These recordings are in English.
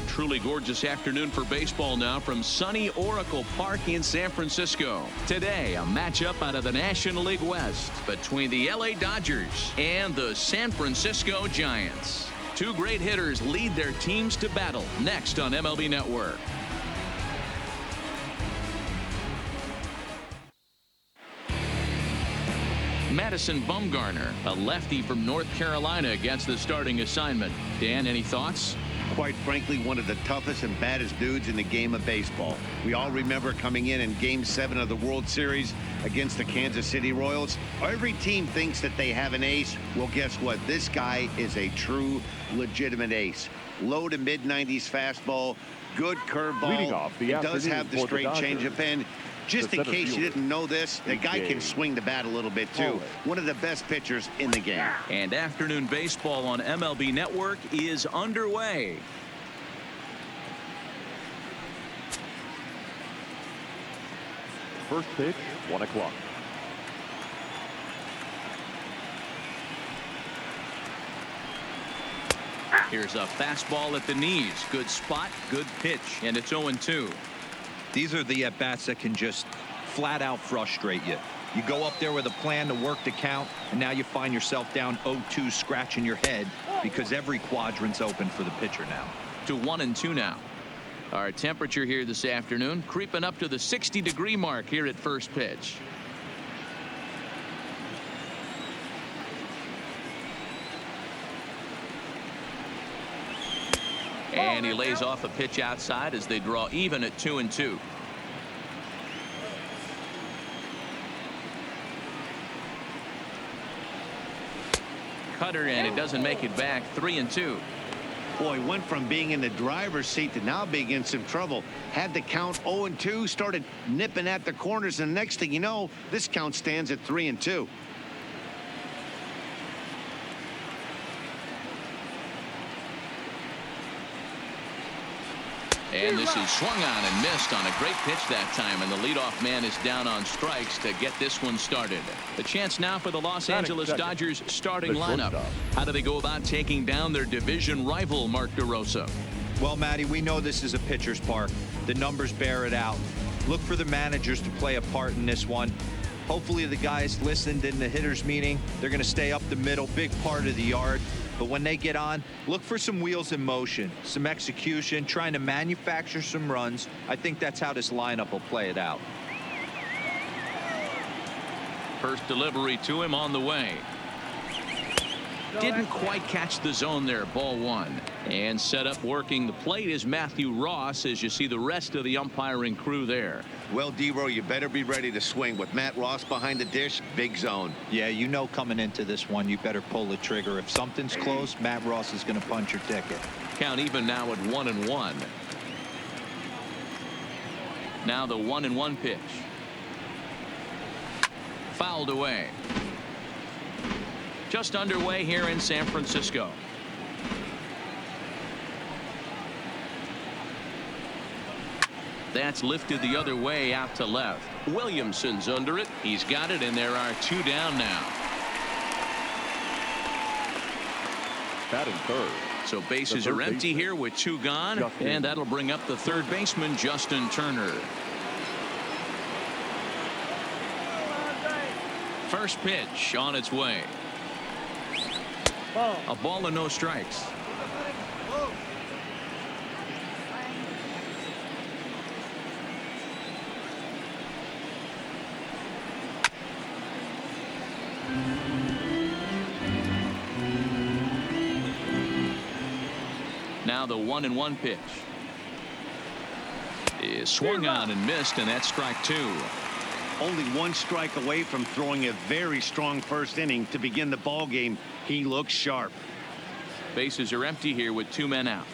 truly gorgeous afternoon for baseball now from sunny Oracle Park in San Francisco. Today, a matchup out of the National League West between the LA Dodgers and the San Francisco Giants. Two great hitters lead their teams to battle next on MLB Network. Madison Bumgarner, a lefty from North Carolina, gets the starting assignment. Dan, any thoughts? Quite frankly, one of the toughest and baddest dudes in the game of baseball. We all remember coming in Game 7 of the World Series against the Kansas City Royals. Every team thinks that they have an ace. Well, guess what? This guy is a true, legitimate ace. Low to mid-90s fastball, good curveball. It does have the straight changeup, and just in case you didn't know this, the guy can swing the bat a little bit too. One of the best pitchers in the game. And afternoon baseball on MLB Network is underway. First pitch, 1 o'clock. Here's a fastball at the knees. Good spot, good pitch, and it's 0-2. These are the at-bats that can just flat out frustrate you. You go up there with a plan to work the count, and now you find yourself down 0-2, scratching your head because every quadrant's open for the pitcher now. To 1-2 now. Our temperature here this afternoon creeping up to the 60-degree mark here at first pitch. And he lays off a pitch outside as they draw even at 2-2. Cutter, and it doesn't make it back. 3-2. Boy, went from being in the driver's seat to now being in some trouble. Had the count 0-2, started nipping at the corners, and the next thing you know, this count stands at 3-2. And this is swung on and missed on a great pitch that time, and the leadoff man is down on strikes to get this one started. The chance now for the Los Angeles Dodgers starting lineup. How do they go about taking down their division rival, Mark DeRosa? Well, Matty, we know this is a pitcher's park. The numbers bear it out. Look for the managers to play a part in this one. Hopefully the guys listened in the hitters meeting. They're going to stay up the middle, big part of the yard. But when they get on, look for some wheels in motion, some execution, trying to manufacture some runs. I think that's how this lineup will play it out. First delivery to him on the way. Didn't quite catch the zone there. Ball 1. And set up working the plate is Matthew Ross, as you see the rest of the umpiring crew there. Well, D-Row, you better be ready to swing. With Matt Ross behind the dish, big zone. Yeah, you know coming into this one, you better pull the trigger. If something's close, Matt Ross is going to punch your ticket. Count even now at 1-1. Now the 1-1 pitch. Fouled away. Just underway here in San Francisco. That's lifted the other way out to left. Williamson's under it. He's got it, and there are 2 down now. Batting third. So bases are empty here with 2 gone, and that'll bring up the third baseman, Justin Turner. First pitch on its way. A ball and no strikes. Now the 1-1 pitch is swung on and missed, and that's strike 2. Only 1 strike away from throwing a very strong first inning to begin the ball game. He looks sharp. Bases are empty here with 2 men out.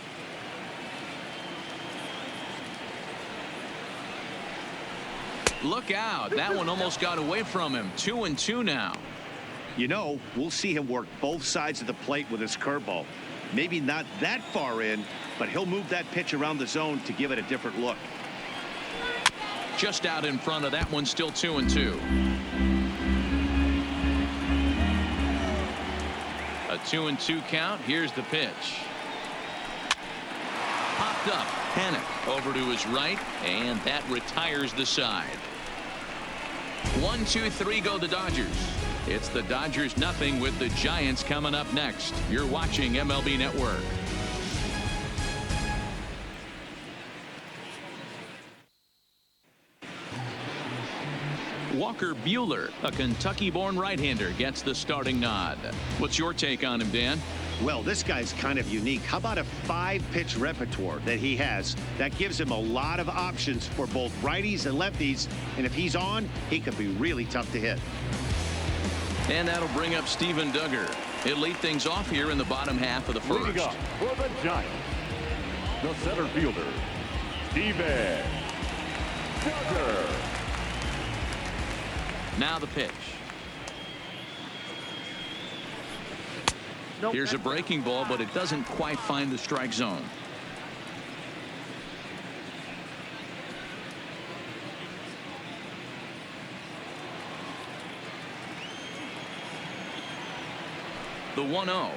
Look out. That one almost got away from him. 2-2 now. You know, we'll see him work both sides of the plate with his curveball. Maybe not that far in, but he'll move that pitch around the zone to give it a different look. Just out in front of that one, still 2-2. A 2-2 count. Here's the pitch. Popped picked up. Panic over to his right, and that retires the side. 1, 2, 3 go the Dodgers. It's the Dodgers nothing with the Giants coming up next. You're watching MLB Network. Walker Buehler, a Kentucky-born right-hander, gets the starting nod. What's your take on him, Dan? Well, this guy's kind of unique. How about a 5-pitch repertoire that he has? That gives him a lot of options for both righties and lefties. And if he's on, he could be really tough to hit. And that'll bring up Steven Duggar. He'll lead things off here in the bottom half of the first. Leading up for the Giants, the center fielder, Steven Duggar. Now the pitch. Here's a breaking ball, but it doesn't quite find the strike zone. The 1-0.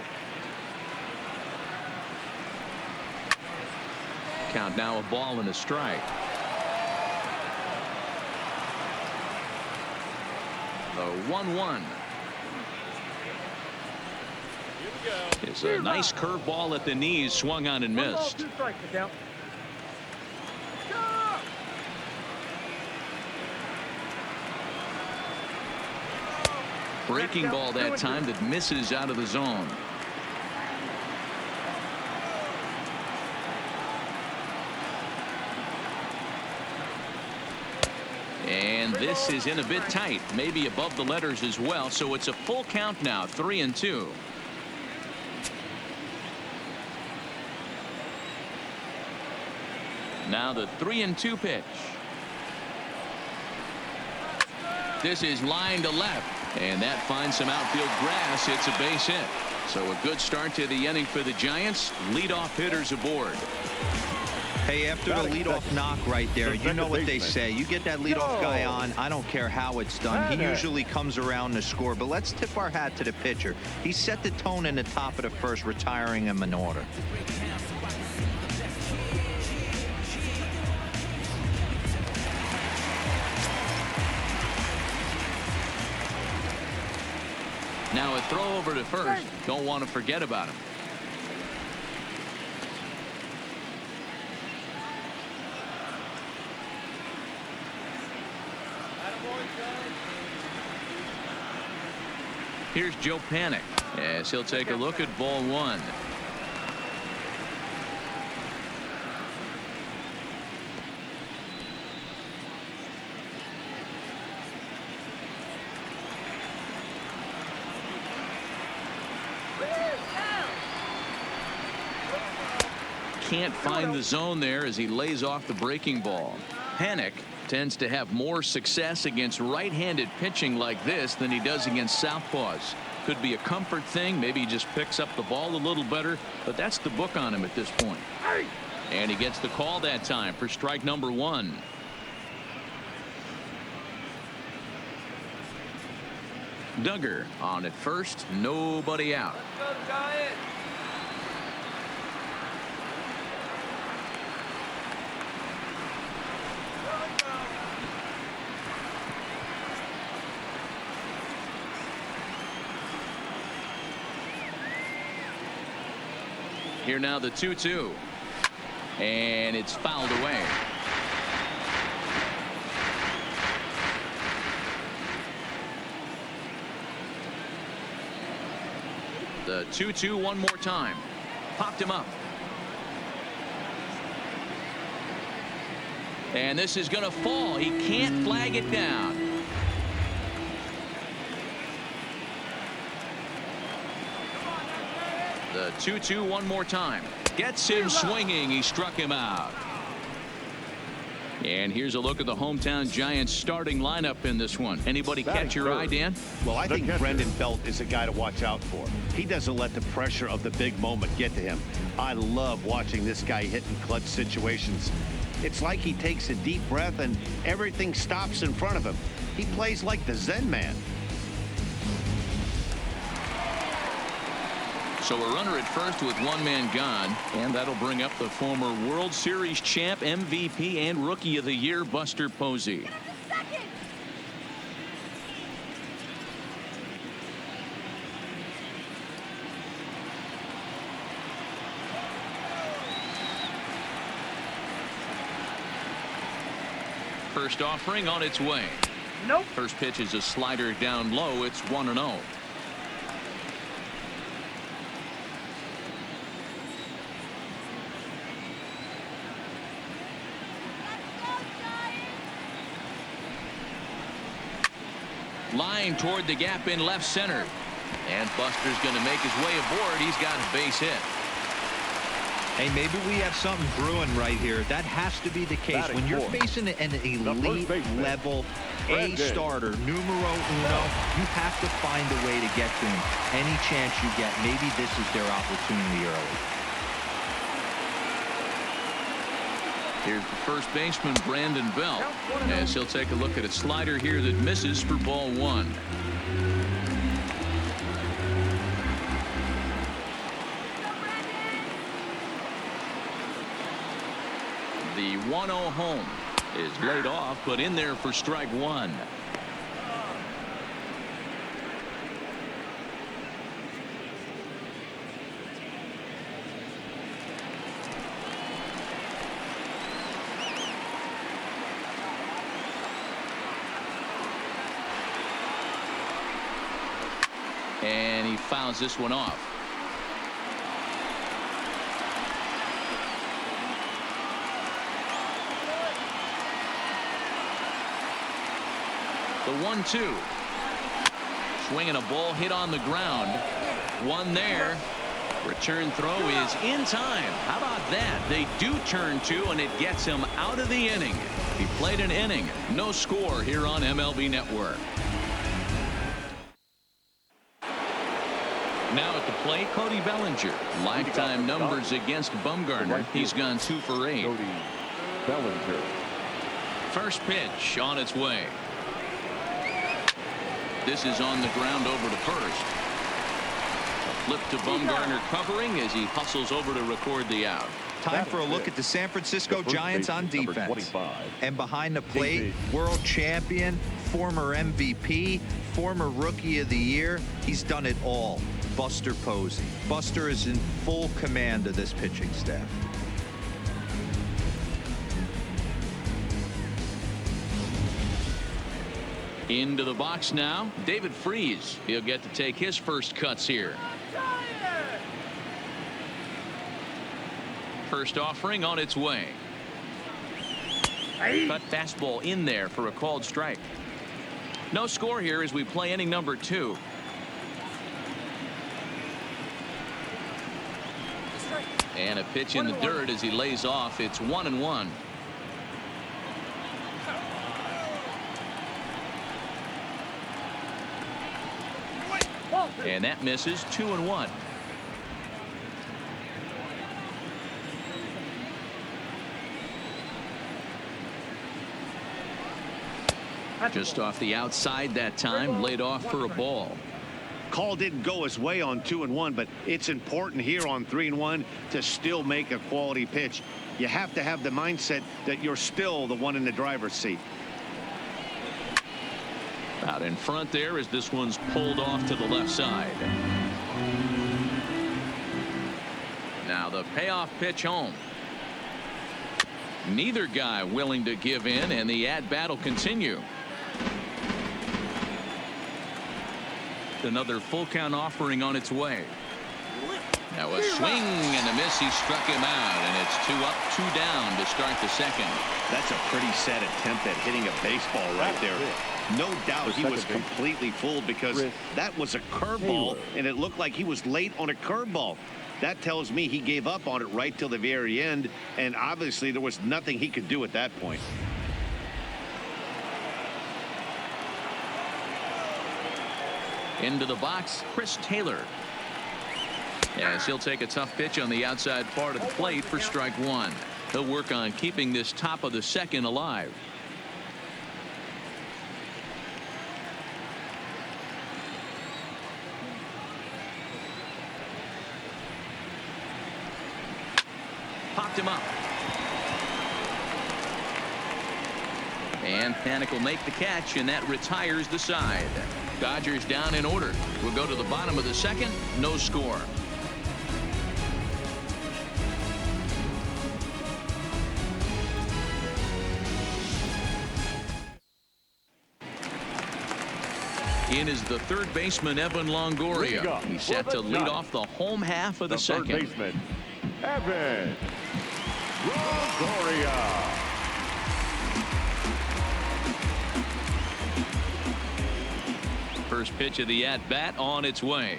Count now a ball and a strike. The 1-1. It's a nice curveball at the knees, swung on and missed. Breaking ball that time that misses out of the zone. And this is in a bit tight, maybe above the letters as well, so it's a full count now, 3-2. Now the 3-2 pitch. This is line to left, and that finds some outfield grass. It's a base hit. So a good start to the inning for the Giants. Leadoff hitters aboard. Hey, after the leadoff knock right there, you know what they say. You get that leadoff guy on, I don't care how it's done. He usually comes around to score. But let's tip our hat to the pitcher. He set the tone in the top of the first, retiring him in order. Now a throw over to first. Don't want to forget about him. Here's Joe Panic as he'll take a look at ball one. Can't find the zone there as he lays off the breaking ball. Panic tends to have more success against right-handed pitching like this than he does against southpaws. Could be a comfort thing. Maybe he just picks up the ball a little better, but that's the book on him at this point. And he gets the call that time for strike number one. Duggar on at first, nobody out. Let's go, Giants. Here now the 2-2, and it's fouled away. The 2-2 one more time. Popped him up. And this is going to fall. He can't flag it down. The 2-2 one more time. Gets him swinging. He struck him out. And here's a look at the hometown Giants starting lineup in this one. Anybody catch your eye, Dan? Well, I think Brendan Belt is a guy to watch out for. He doesn't let the pressure of the big moment get to him. I love watching this guy hit in clutch situations. It's like he takes a deep breath and everything stops in front of him. He plays like the Zen man. So a runner at first with one man gone, and that'll bring up the former World Series champ, MVP, and Rookie of the Year, Buster Posey. First offering on its way. Nope. First pitch is a slider down low. It's 1-0. Line toward the gap in left center. And Buster's going to make his way aboard. He's got a base hit. Hey, maybe we have something brewing right here. That has to be the case. When you're facing an elite level A starter, numero uno, you have to find a way to get to him. Any chance you get, maybe this is their opportunity early. Here's the first baseman, Brandon Belt, as he'll take a look at a slider here that misses for ball one. The 1-0 home is laid off, but in there for strike one. And he fouls this one off. The 1-2. Swinging a ball hit on the ground. One there. Return throw is in time. How about that? They do turn two, and it gets him out of the inning. He played an inning. No score here on MLB Network. Now at the plate, Cody Bellinger. Lifetime numbers against Bumgarner. He's gone 2 for 8. Cody Bellinger. First pitch on its way. This is on the ground over to first. A flip to Bumgarner covering as he hustles over to record the out. Time for a look at the San Francisco Giants on defense. And behind the plate, world champion, former MVP, former Rookie of the Year. He's done it all. Buster Posey. Buster is in full command of this pitching staff. Into the box now, David Freese. He'll get to take his first cuts here. First offering on its way. Cut fastball in there for a called strike. No score here as we play inning number 2. And a pitch in the dirt as he lays off. It's 1-1. And that misses. 2-1. Just off the outside that time, laid off for a ball. Call didn't go his way on 2-1, but it's important here on 3-1 to still make a quality pitch. You have to have the mindset that you're still the one in the driver's seat. Out in front there as this one's pulled off to the left side. Now the payoff pitch home. Neither guy willing to give in, and the at-bat will continue. Another full count offering on its way. Now a swing and a miss. He struck him out, and it's 2 up, 2 down to start the second. That's a pretty sad attempt at hitting a baseball right there. No doubt he was completely fooled because that was a curveball, and it looked like he was late on a curveball. That tells me he gave up on it right till the very end, and obviously there was nothing he could do at that point. Into the box, Chris Taylor. As he'll take a tough pitch on the outside part of the plate for strike one. He'll work on keeping this top of the second alive. popped him up. And Panik will make the catch, and that retires the side. Dodgers down in order. We'll go to the bottom of the second. No score. In is the third baseman, Evan Longoria. He's set to lead off the home half of the second. Third baseman, Evan Longoria. First pitch of the at-bat on its way.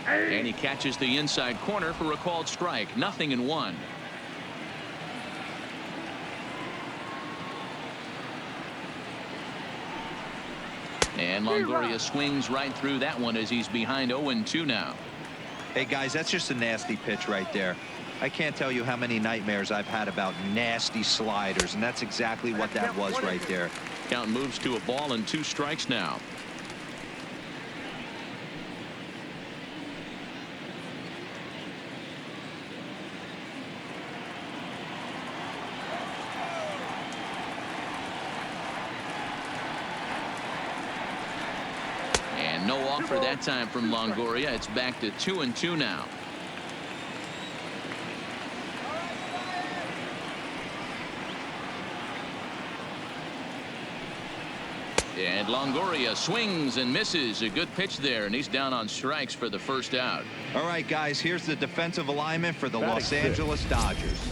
And he catches the inside corner for a called strike. 0-1. And Longoria swings right through that one as he's behind 0-2 now. Hey, guys, that's just a nasty pitch right there. I can't tell you how many nightmares I've had about nasty sliders, and that's exactly what that was right there. Count moves to a ball and 2 strikes now. And no offer that time from Longoria. It's back to 2-2 now. And Longoria swings and misses. A good pitch there, and he's down on strikes for the first out. All right, guys, here's the defensive alignment for the Los Angeles Dodgers.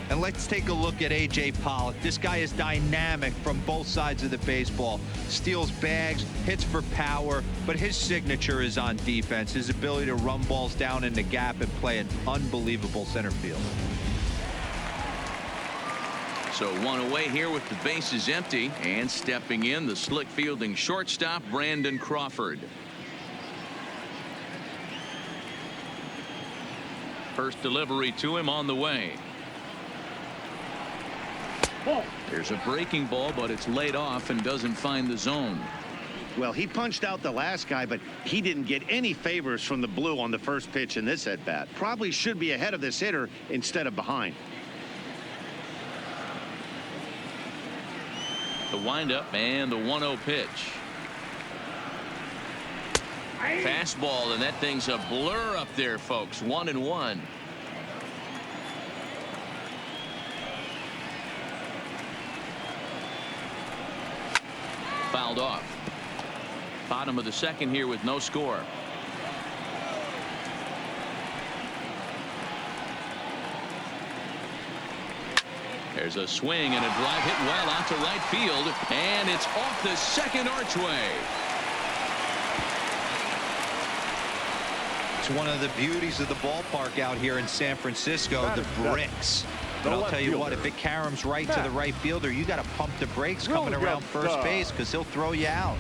And let's take a look at A.J. Pollock. This guy is dynamic from both sides of the baseball. Steals bags, hits for power, but his signature is on defense. His ability to run balls down in the gap and play an unbelievable center field. So 1 away here with the bases empty, and stepping in, the slick fielding shortstop, Brandon Crawford. First delivery to him on the way. There's a breaking ball, but it's laid off and doesn't find the zone. Well, he punched out the last guy, but he didn't get any favors from the blue on the first pitch in this at-bat. Probably should be ahead of this hitter instead of behind. The windup and the 1-0 pitch. Fastball, and that thing's a blur up there, folks. 1-1. Fouled off. Bottom of the second here with no score. There's a swing and a drive hit well out to right field, and it's off the second archway. It's one of the beauties of the ballpark out here in San Francisco, the bricks. But I'll tell you what, if it caroms right to the right fielder, you got to pump the brakes coming around first base because he'll throw you out.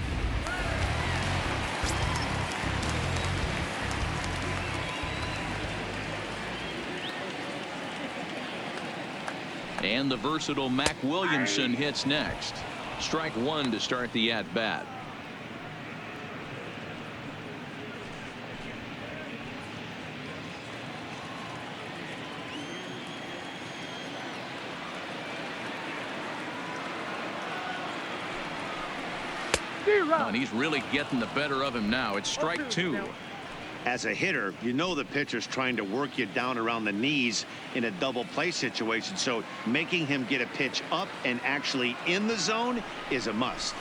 And the versatile Mac Williamson hits next. Strike 1 to start the at-bat. And he's really getting the better of him now. It's strike 2. As a hitter, you know the pitcher's trying to work you down around the knees in a double play situation, so making him get a pitch up and actually in the zone is a must.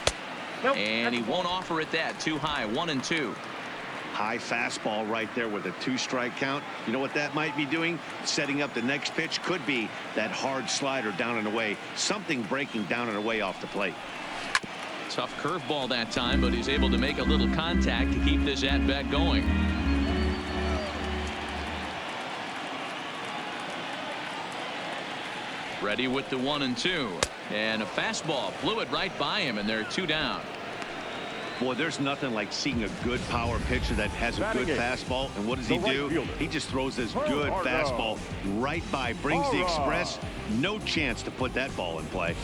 And he won't offer it that. Too high. 1-2. High fastball right there with a 2-strike count. You know what that might be doing? Setting up the next pitch. Could be that hard slider down and away. Something breaking down and away off the plate. Tough curveball that time, but he's able to make a little contact to keep this at-bat going. Ready with the 1-2, and a fastball flew it right by him, and they're 2 down. Boy, there's nothing like seeing a good power pitcher that has a good fastball. And what does he do? He just throws this good fastball right by, brings the express. No chance to put that ball in play.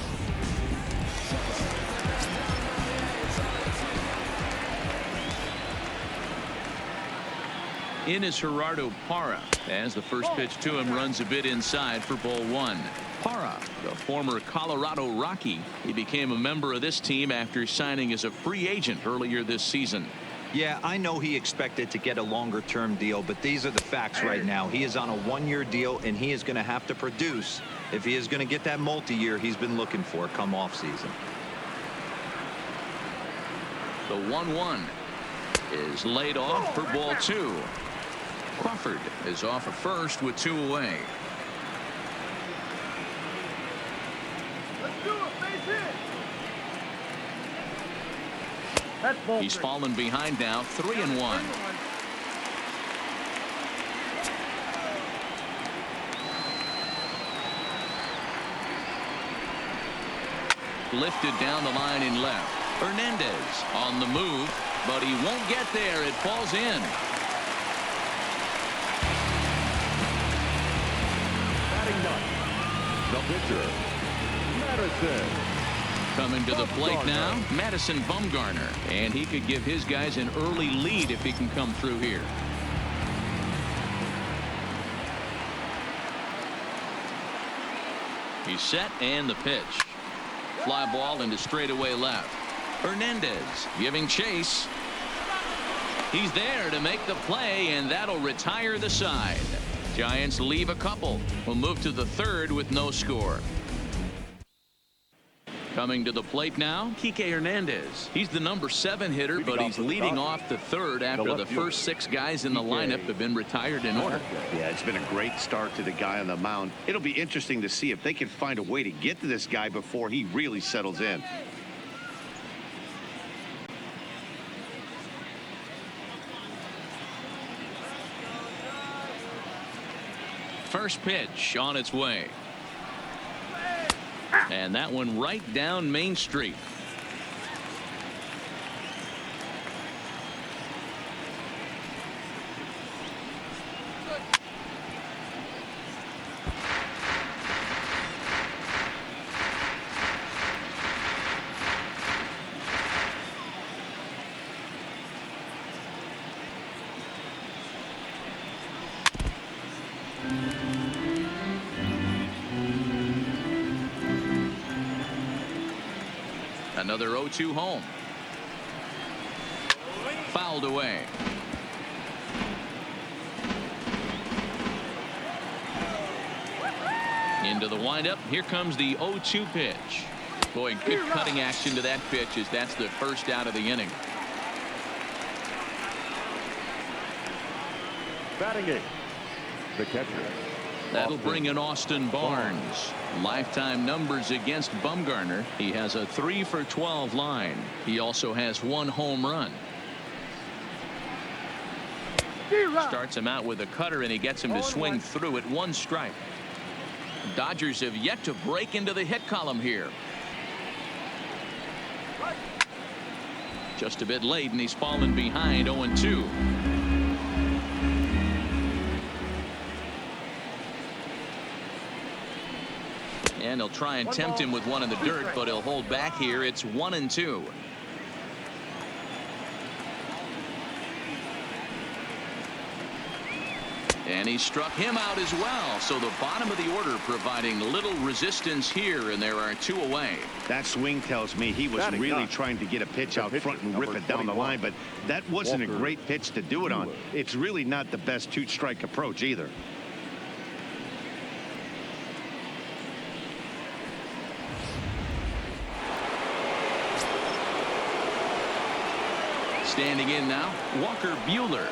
In is Gerardo Parra, as the first pitch to him runs a bit inside for ball one. Parra, the former Colorado Rocky. He became a member of this team after signing as a free agent earlier this season. Yeah, I know he expected to get a longer-term deal, but these are the facts right now. He is on a one-year deal, and he is going to have to produce if he is going to get that multi-year he's been looking for come off-season. The 1-1 is laid off for ball two. Crawford is off at first with two away. He's fallen behind now, 3-1. Lifted down the line in left. Hernandez on the move, but he won't get there. It falls in. Batting ninth, the pitcher, Madison. Coming to the plate now, Madison Bumgarner, and he could give his guys an early lead if he can come through here. He's set, and the pitch. Fly ball into straightaway left. Hernandez giving chase. He's there to make the play, and that'll retire the side. Giants leave a couple. We'll move to the third with no score. Coming to the plate now, Kike Hernandez. He's the number 7 hitter, but he's leading off the third after the first 6 guys in the lineup have been retired in order. Yeah, it's been a great start to the guy on the mound. It'll be interesting to see if they can find a way to get to this guy before he really settles in. First pitch on its way. And that one right down Main Street. Another 0-2 home. Fouled away. Into the windup. Here comes the 0-2 pitch. Boy, good cutting action to that pitch as that's the first out of the inning. Batting eighth, the catcher. That'll bring in Austin Barnes. Lifetime numbers against Bumgarner. He has a 3-for-12 line. He also has 1 home run. Starts him out with a cutter, and he gets him to swing through at 1 strike. Dodgers have yet to break into the hit column here. Just a bit late, and he's fallen behind 0-2. And he'll try and tempt him with one in the dirt, but he'll hold back here. It's 1-2. And he struck him out as well. So the bottom of the order providing little resistance here, and there are 2 away. That swing tells me he was really trying to get a pitch out front and rip it down the line, but that wasn't a great pitch to do it on. It's really not the best 2-strike approach either. Standing in now, Walker Buehler.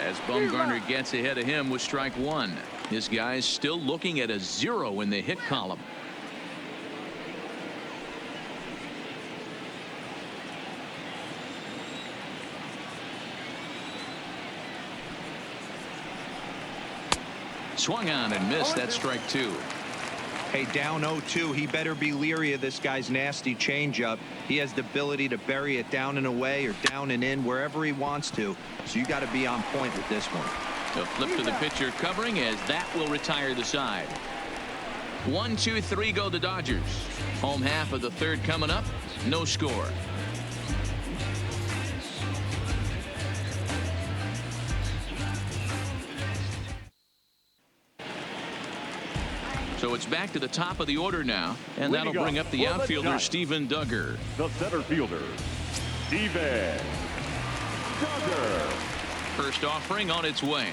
As Bumgarner gets ahead of him with strike 1. His guys still looking at a 0 in the hit column. Swung on and missed. That's strike 2. Hey, down 0-2, he better be leery of this guy's nasty changeup. He has the ability to bury it down and away or down and in wherever he wants to. So you got to be on point with this one. A flip to the pitcher covering as that will retire the side. 1, 2, 3 go the Dodgers. Home half of the third coming up. No score. So it's back to the top of the order now, and that'll Leading bring up up the for the outfielder, Giants, Steven Duggar. The center fielder, Steven Duggar. First offering on its way.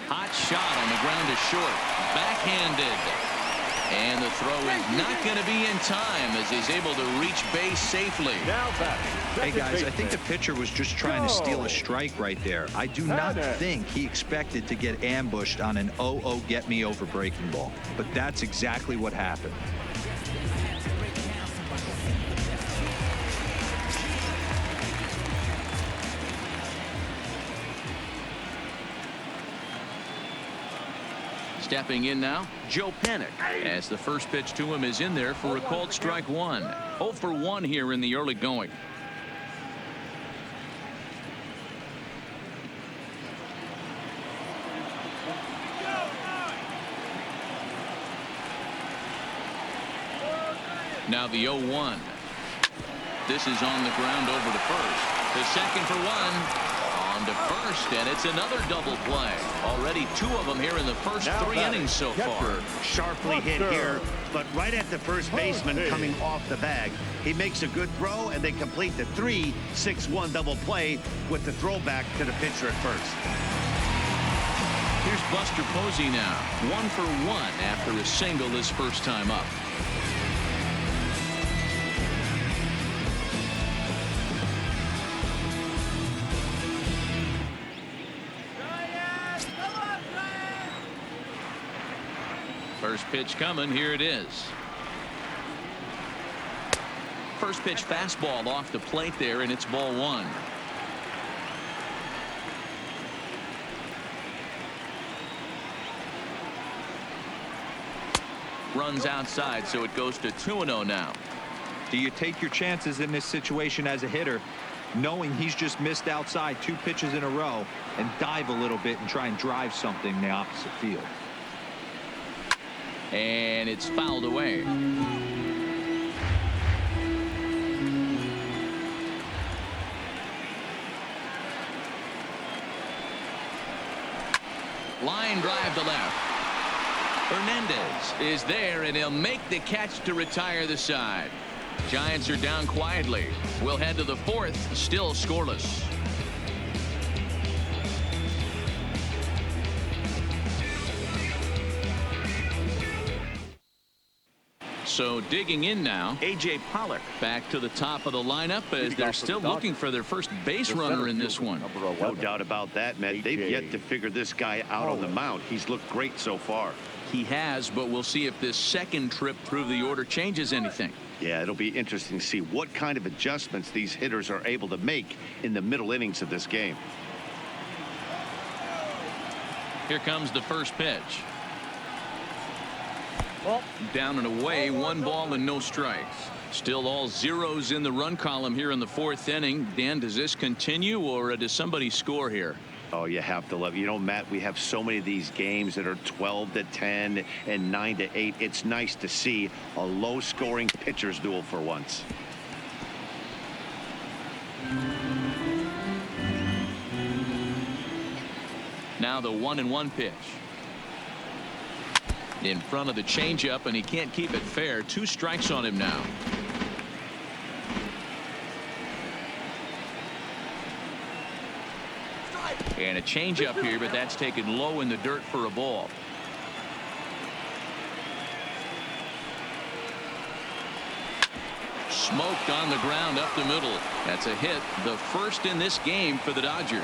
Hot shot on the ground to short. Backhanded. And the throw is not going to be in time as he's able to reach base safely. Now back. Hey guys, I think the pitcher was just trying to steal a strike right there. I do not think he expected to get ambushed on an 0-0 get me over breaking ball, but that's exactly what happened. Stepping in now, Joe Panik, as the first pitch to him is in there for a called strike one. 0 for 1 here in the early going. Now the 0-1. This is on the ground over to first. The second for one. On to first, and it's another double play. Already 2 of them here in the first 3 innings so far. Sharply hit here, but right at the first baseman coming off the bag. He makes a good throw, and they complete the 3-6-1 double play with the throwback to the pitcher at first. Here's Buster Posey now. 1 for 1 after a single his first time up. First pitch coming. Here it is. First pitch fastball off the plate there, and it's ball 1. Runs outside, so it goes to 2-0 now. Do you take your chances in this situation as a hitter, knowing he's just missed outside 2 pitches in a row, and dive a little bit and try and drive something in the opposite field? And it's fouled away. Line drive to left. Hernandez is there, and he'll make the catch to retire the side. Giants are down quietly. We'll head to the 4th, still scoreless. So digging in now, A.J. Pollock back to the top of the lineup as they're still looking for their first base runner in this one. No doubt about that, Matt. They've yet to figure this guy out on the mound. He's looked great so far. He has, but we'll see if this second trip through the order changes anything. Yeah, it'll be interesting to see what kind of adjustments these hitters are able to make in the middle innings of this game. Here comes the first pitch. Down and away, 1 ball and no strikes. Still all zeros in the run column here in the 4th inning. Dan, does this continue, or does somebody score here? Oh, you have to love it. You know, Matt, we have so many of these games that are 12-10 and 9-8. It's nice to see a low-scoring pitcher's duel for once. Now the 1-1 pitch. In front of the changeup, and he can't keep it fair. 2 strikes on him now. And a changeup here, but that's taken low in the dirt for a ball. Smoked on the ground up the middle. That's a hit, the first in this game for the Dodgers.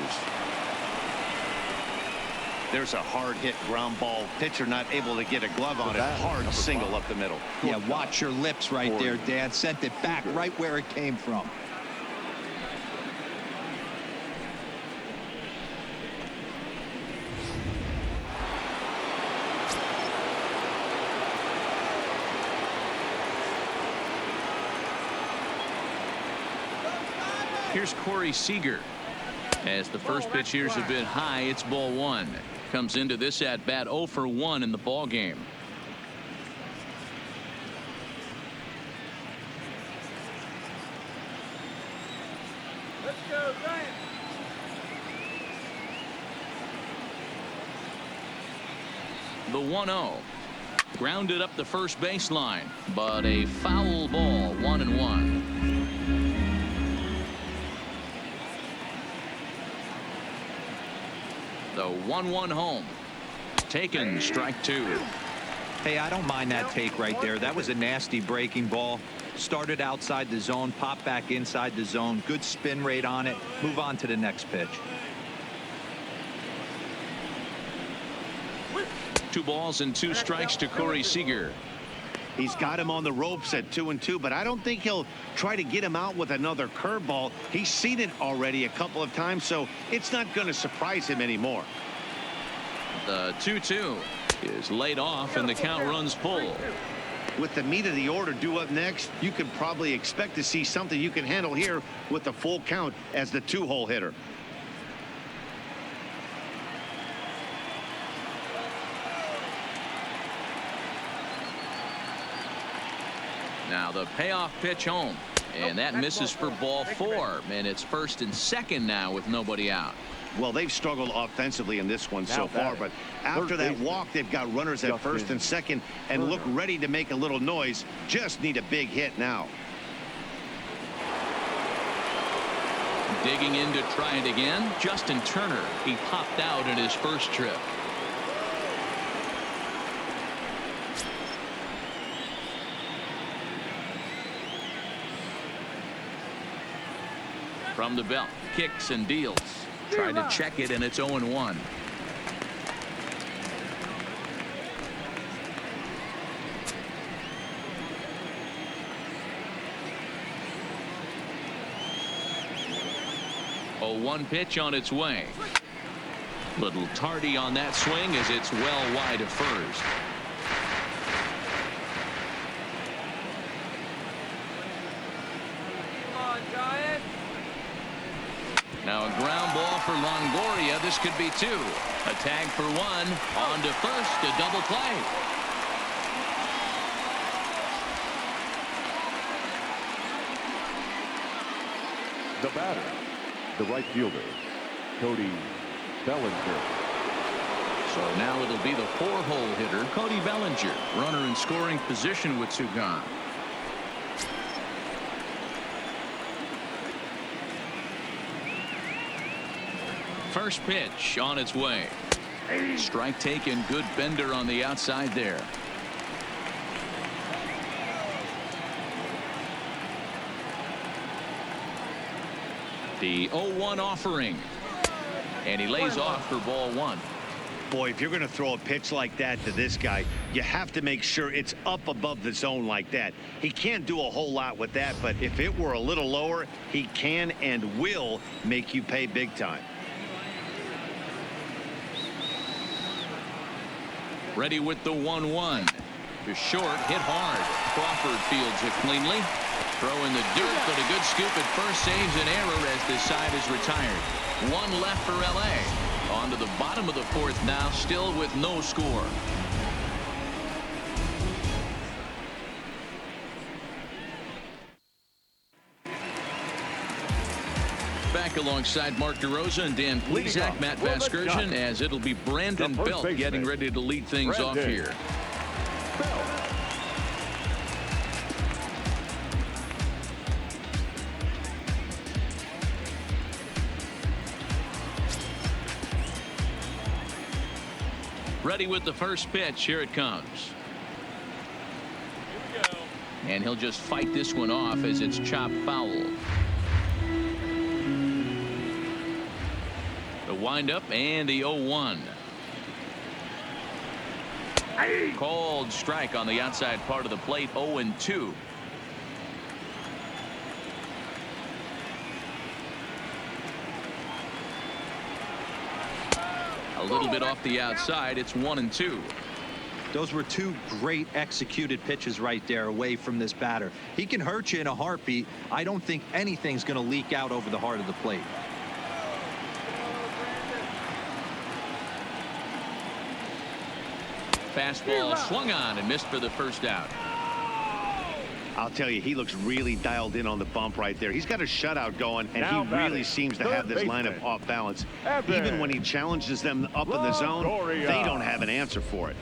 There's a hard hit ground ball. Pitcher not able to get a glove on it. Hard single up the middle. Yeah, watch your lips right there, Dan. Sent it back right where it came from. Here's Corey Seager. As the first pitch here's a bit high, it's ball 1. Comes into this at bat 0 for 1 in the ball game. Let's go, Giants. The 1-0. Grounded up the first baseline, but a foul ball, 1-1. The 1-1 home. Taken, strike 2. Hey, I don't mind that take right there. That was a nasty breaking ball. Started outside the zone, popped back inside the zone. Good spin rate on it. Move on to the next pitch. 2 balls and 2 strikes to Corey Seager. He's got him on the ropes at 2-2, but I don't think he'll try to get him out with another curveball. He's seen it already a couple of times, so it's not going to surprise him anymore. The 2-2 is laid off, and the count runs full. With the meat of the order due up next, you could probably expect to see something you can handle here with the full count as the 2-hole hitter. Now the payoff pitch home, and that misses for ball 4, and it's 1st and 2nd now with nobody out. Well, they've struggled offensively in this one so far, but after that walk, they've got runners at 1st and 2nd and look ready to make a little noise. Just need a big hit now. Digging in to try it again, Justin Turner. He popped out in his first trip. From the belt, kicks and deals. Tried to check it, and it's 0-1. A 1 pitch on its way. Little tardy on that swing as it's well wide of first. Now a ground ball for Longoria. This could be 2. A tag for 1. On to first. A double play. The batter, the right fielder, Cody Bellinger. So now it'll be the 4-hole hitter, Cody Bellinger. Runner in scoring position with 2 gone. First pitch on its way. Strike taken. Good bender on the outside there. The 0-1 offering. And he lays off for ball 1. Boy, if you're going to throw a pitch like that to this guy, you have to make sure it's up above the zone like that. He can't do a whole lot with that, but if it were a little lower, he can and will make you pay big time. Ready with the 1-1. To short, hit hard. Crawford fields it cleanly. Throw in the dirt, but a good scoop at first saves an error as this side is retired. 1 left for LA. On to the bottom of the 4th now, still with no score. Back alongside Mark DeRosa and Dan Plesac, Matt Vasgersian, as it'll be Brandon Belt getting ready to lead things off here. Ready with the first pitch. Here it comes. Here we go. And he'll just fight this one off as it's chopped foul. The windup and the 0-1. Called strike on the outside part of the plate. 0-2. A little bit off the outside. It's 1-2. Those were 2 great executed pitches right there away from this batter. He can hurt you in a heartbeat. I don't think anything's going to leak out over the heart of the plate. Fastball swung on and missed for the first out. I'll tell you, he looks really dialed in on the bump right there. He's got a shutout going, and he really seems to have this lineup off balance. Even when he challenges them up in the zone, they don't have an answer for it.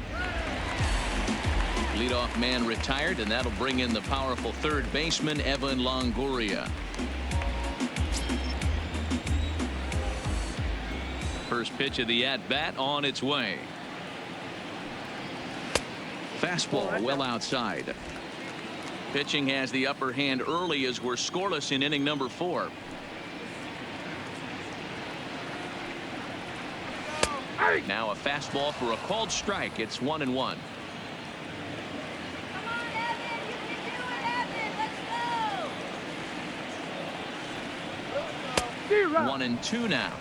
Leadoff man retired, and that'll bring in the powerful third baseman, Evan Longoria. First pitch of the at-bat on its way. Fastball well outside. Pitching has the upper hand early as we're scoreless in inning number 4. Now a fastball for a called strike. It's 1-1. 1-2 now.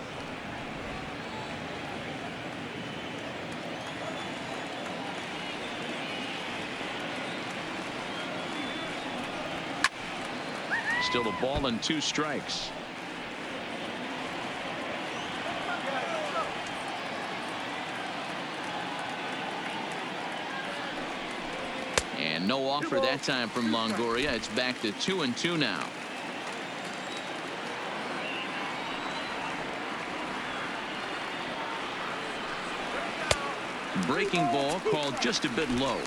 Still a ball and 2 strikes. And no offer that time from Longoria. It's back to 2-2 now. Breaking ball called just a bit low.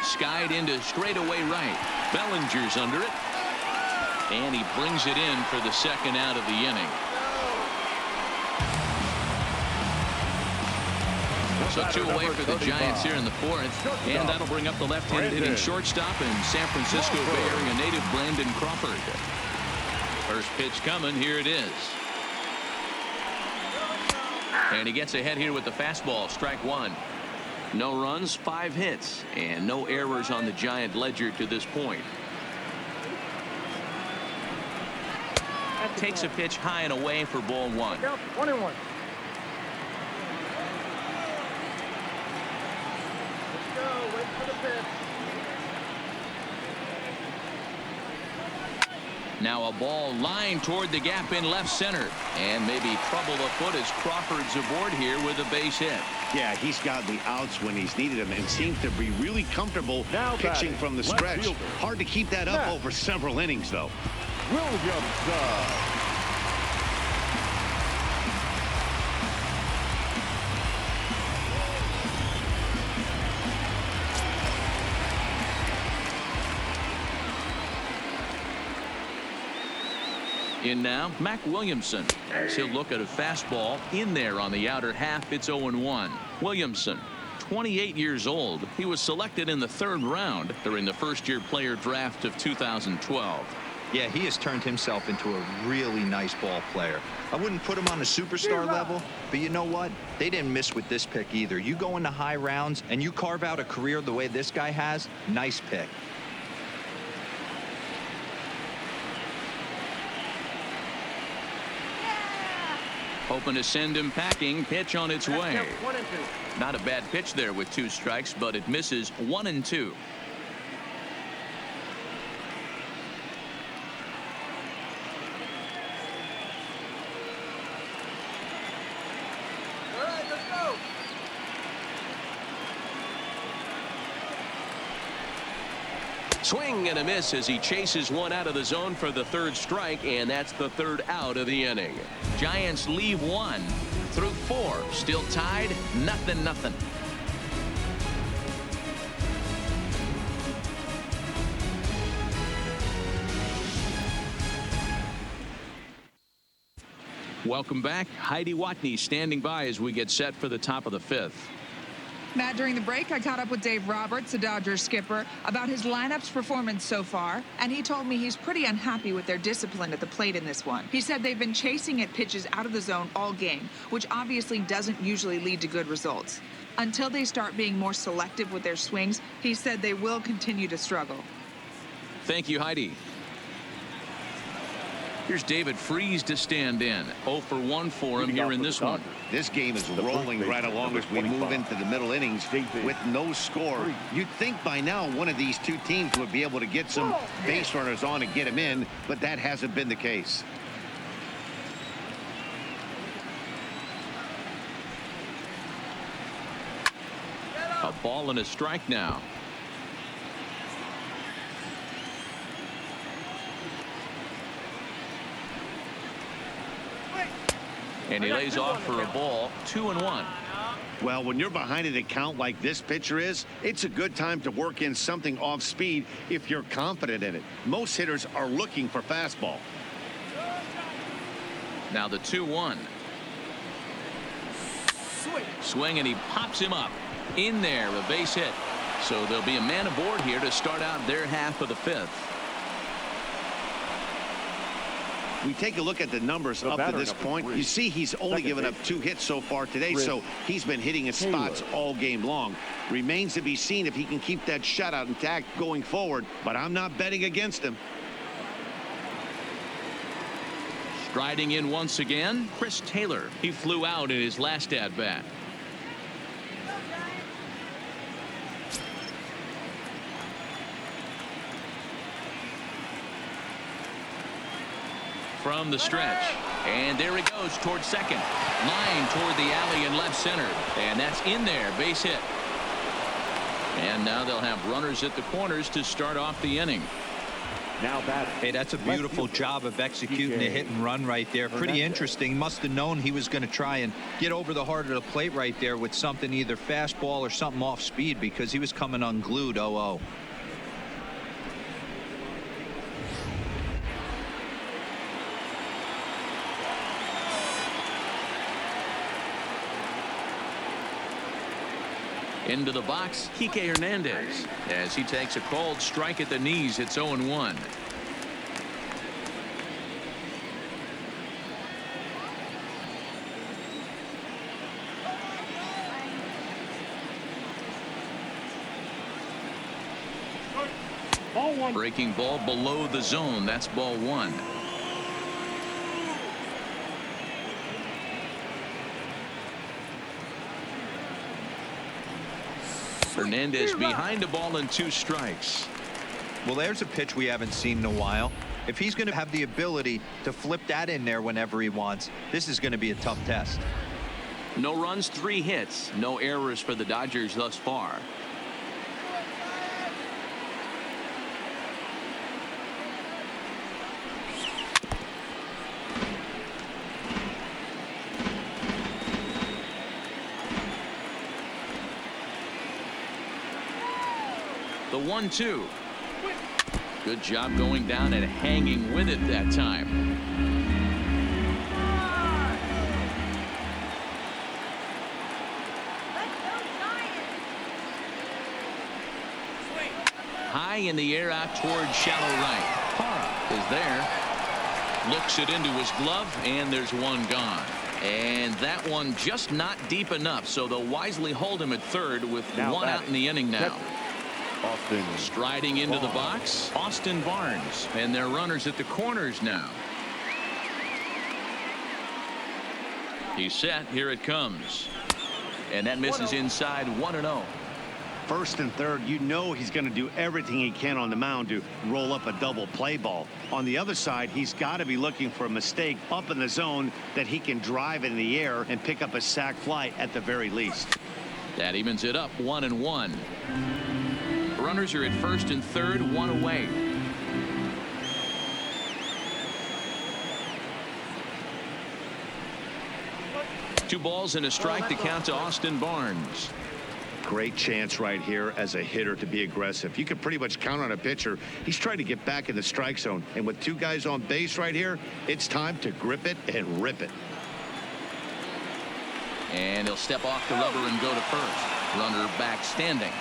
Skied into straightaway right. Bellinger's under it. And he brings it in for the second out of the inning. So 2 away for the Giants here in the 4th. And that'll bring up the left-handed hitting shortstop and San Francisco Bay Area native Brandon Crawford. First pitch coming. Here it is. And he gets ahead here with the fastball. Strike 1. No runs, 5 hits, and no errors on the Giant ledger to this point. Takes a pitch high and away for ball 1. 1-1. Now a ball lined toward the gap in left center, and maybe trouble afoot as Crawford's aboard here with a base hit. Yeah, he's gotten the outs when he's needed them and seems to be really comfortable pitching from the stretch. Hard to keep that up over several innings, though. Williams. In now, Mac Williamson. He'll look at a fastball in there on the outer half. It's 0-1. Williamson, 28 years old. He was selected in the 3rd round during the first-year player draft of 2012. Yeah, he has turned himself into a really nice ball player. I wouldn't put him on a superstar level, but you know what? They didn't miss with this pick either. You go into high rounds and you carve out a career the way this guy has. Nice pick. Hoping to send him packing. Pitch on its way. Not a bad pitch there with 2 strikes, but it misses. 1-2. All right, let's go. Swing and a miss as he chases one out of the zone for the 3rd strike, and that's the 3rd out of the inning. Giants leave 1 through 4. Still tied, 0-0. Welcome back. Heidi Watney standing by as we get set for the top of the 5th. Matt, during the break, I caught up with Dave Roberts, the Dodgers skipper, about his lineup's performance so far, and he told me he's pretty unhappy with their discipline at the plate in this one. He said they've been chasing at pitches out of the zone all game, which obviously doesn't usually lead to good results. Until they start being more selective with their swings, he said they will continue to struggle. Thank you, Heidi. Here's David Freese to stand in. 0 for 1 for him here in this one. This game is rolling right along as we move into the middle innings with no score. You'd think by now one of these 2 teams would be able to get some base runners on and get them in, but that hasn't been the case. A ball and a strike now. And he lays off for a ball, 2-1. Well, when you're behind an account like this pitcher is, it's a good time to work in something off speed if you're confident in it. Most hitters are looking for fastball. Now the 2-1. Swing, and he pops him up. In there, a base hit. So there'll be a man aboard here to start out their half of the fifth. We take a look at the numbers up to this point. You see he's only given up 2 hits so far today, so he's been hitting his spots all game long. Remains to be seen if he can keep that shutout intact going forward, but I'm not betting against him. Striding in once again, Chris Taylor. He flew out in his last at-bat. From the stretch, and there he goes towards second. Line toward the alley in left center, and that's in there, base hit. And now they'll have runners at the corners to start off the inning. Now that. Hey, that's a beautiful job of executing the hit and run right there. Pretty interesting. Must have known he was going to try and get over the heart of the plate right there with something, either fastball or something off speed, because he was coming unglued. 0-0. Into the box, Kike Hernandez, as he takes a called strike at the knees. It's 0-1. Ball 1. Breaking ball below the zone. That's ball 1. Hernandez behind a ball and 2 strikes. Well, there's a pitch we haven't seen in a while. If he's going to have the ability to flip that in there whenever he wants, this is going to be a tough test. No runs, 3 hits. No errors for the Dodgers thus far. The 1-2. Good job going down and hanging with it that time. High in the air out toward shallow right. Parra is there. Looks it into his glove, and there's one gone. And that one just not deep enough, so they'll wisely hold him at third with one out in the inning now. Austin. Striding into the box, Austin Barnes, and their runners at the corners now. He's set. Here it comes. And that misses inside, 1-0. First and third, you know he's going to do everything he can on the mound to roll up a double play ball. On the other side, he's got to be looking for a mistake up in the zone that he can drive in the air and pick up a sac fly at the very least. That evens it up, 1-1. Runners are at first and third, 1 away. Two balls and a strike to count to Austin Barnes. Great chance right here as a hitter to be aggressive. You can pretty much count on a pitcher. He's trying to get back in the strike zone. And with 2 guys on base right here, it's time to grip it and rip it. And he'll step off the rubber and go to first. Runner back standing.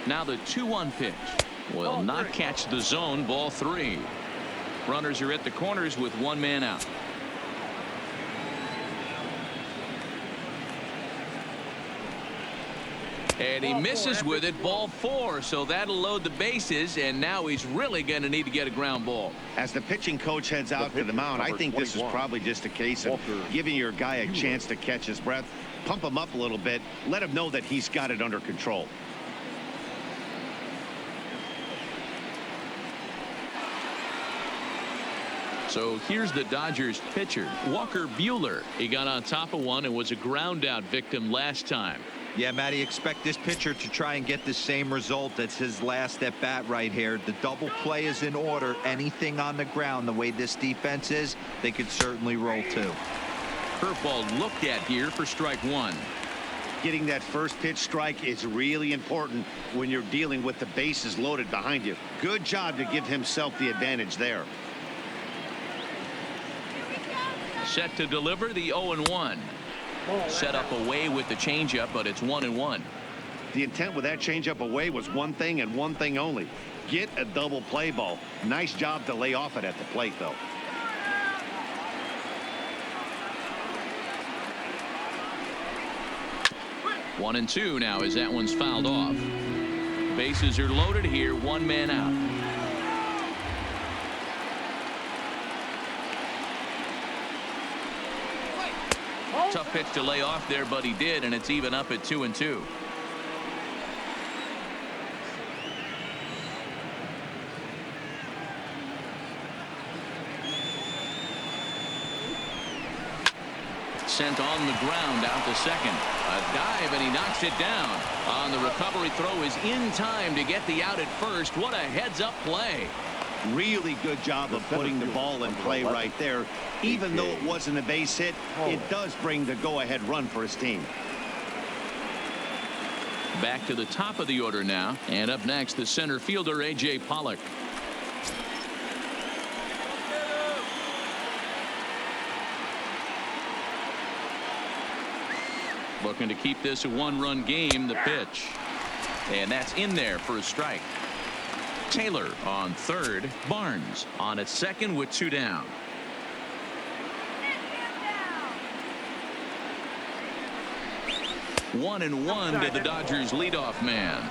Now the 2-1 pitch will not catch the zone. Ball 3. Runners are at the corners with 1 man out. And he misses with it. Ball 4. So that'll load the bases, and now he's really going to need to get a ground ball. As the pitching coach heads out to the mound, I think this is probably just a case of giving your guy a chance to catch his breath, pump him up a little bit, let him know that he's got it under control. So here's the Dodgers pitcher, Walker Buehler. He got on top of one and was a ground out victim last time. Yeah, Matty, expect this pitcher to try and get the same result as his last at bat right here. The double play is in order. Anything on the ground, the way this defense is, they could certainly roll too. Curveball looked at here for strike one. Getting that first pitch strike is really important when you're dealing with the bases loaded behind you. Good job to give himself the advantage there. Set to deliver the 0-1. Set up away with the changeup, but it's 1-1. The intent with that changeup away was one thing and one thing only. Get a double play ball. Nice job to lay off it at the plate, though. One and two now as that one's fouled off. Bases are loaded here, one man out. Tough pitch to lay off there, but he did, and it's even up at 2-2. Sent on the ground out to second. A dive, and he knocks it down. On the recovery throw is in time to get the out at first. What a heads-up play. Really good job of putting the ball in play right there. Even though it wasn't a base hit, it does bring the go-ahead run for his team. Back to the top of the order now. And up next, the center fielder, A.J. Pollock. Looking to keep this a one-run game. The pitch. And that's in there for a strike. Taylor on third. Barnes on at second with two down. One and one to the Dodgers leadoff man.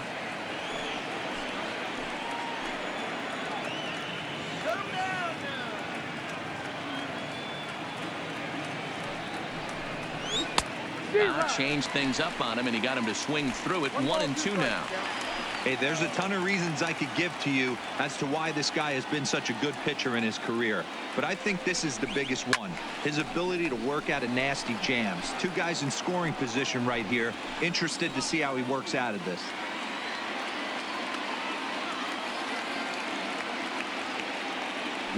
Changed things up on him, and he got him to swing through it. 1-2 now. Hey, there's a ton of reasons I could give to you as to why this guy has been such a good pitcher in his career. But I think this is the biggest one. His ability to work out of nasty jams. Two guys in scoring position right here. Interested to see how he works out of this.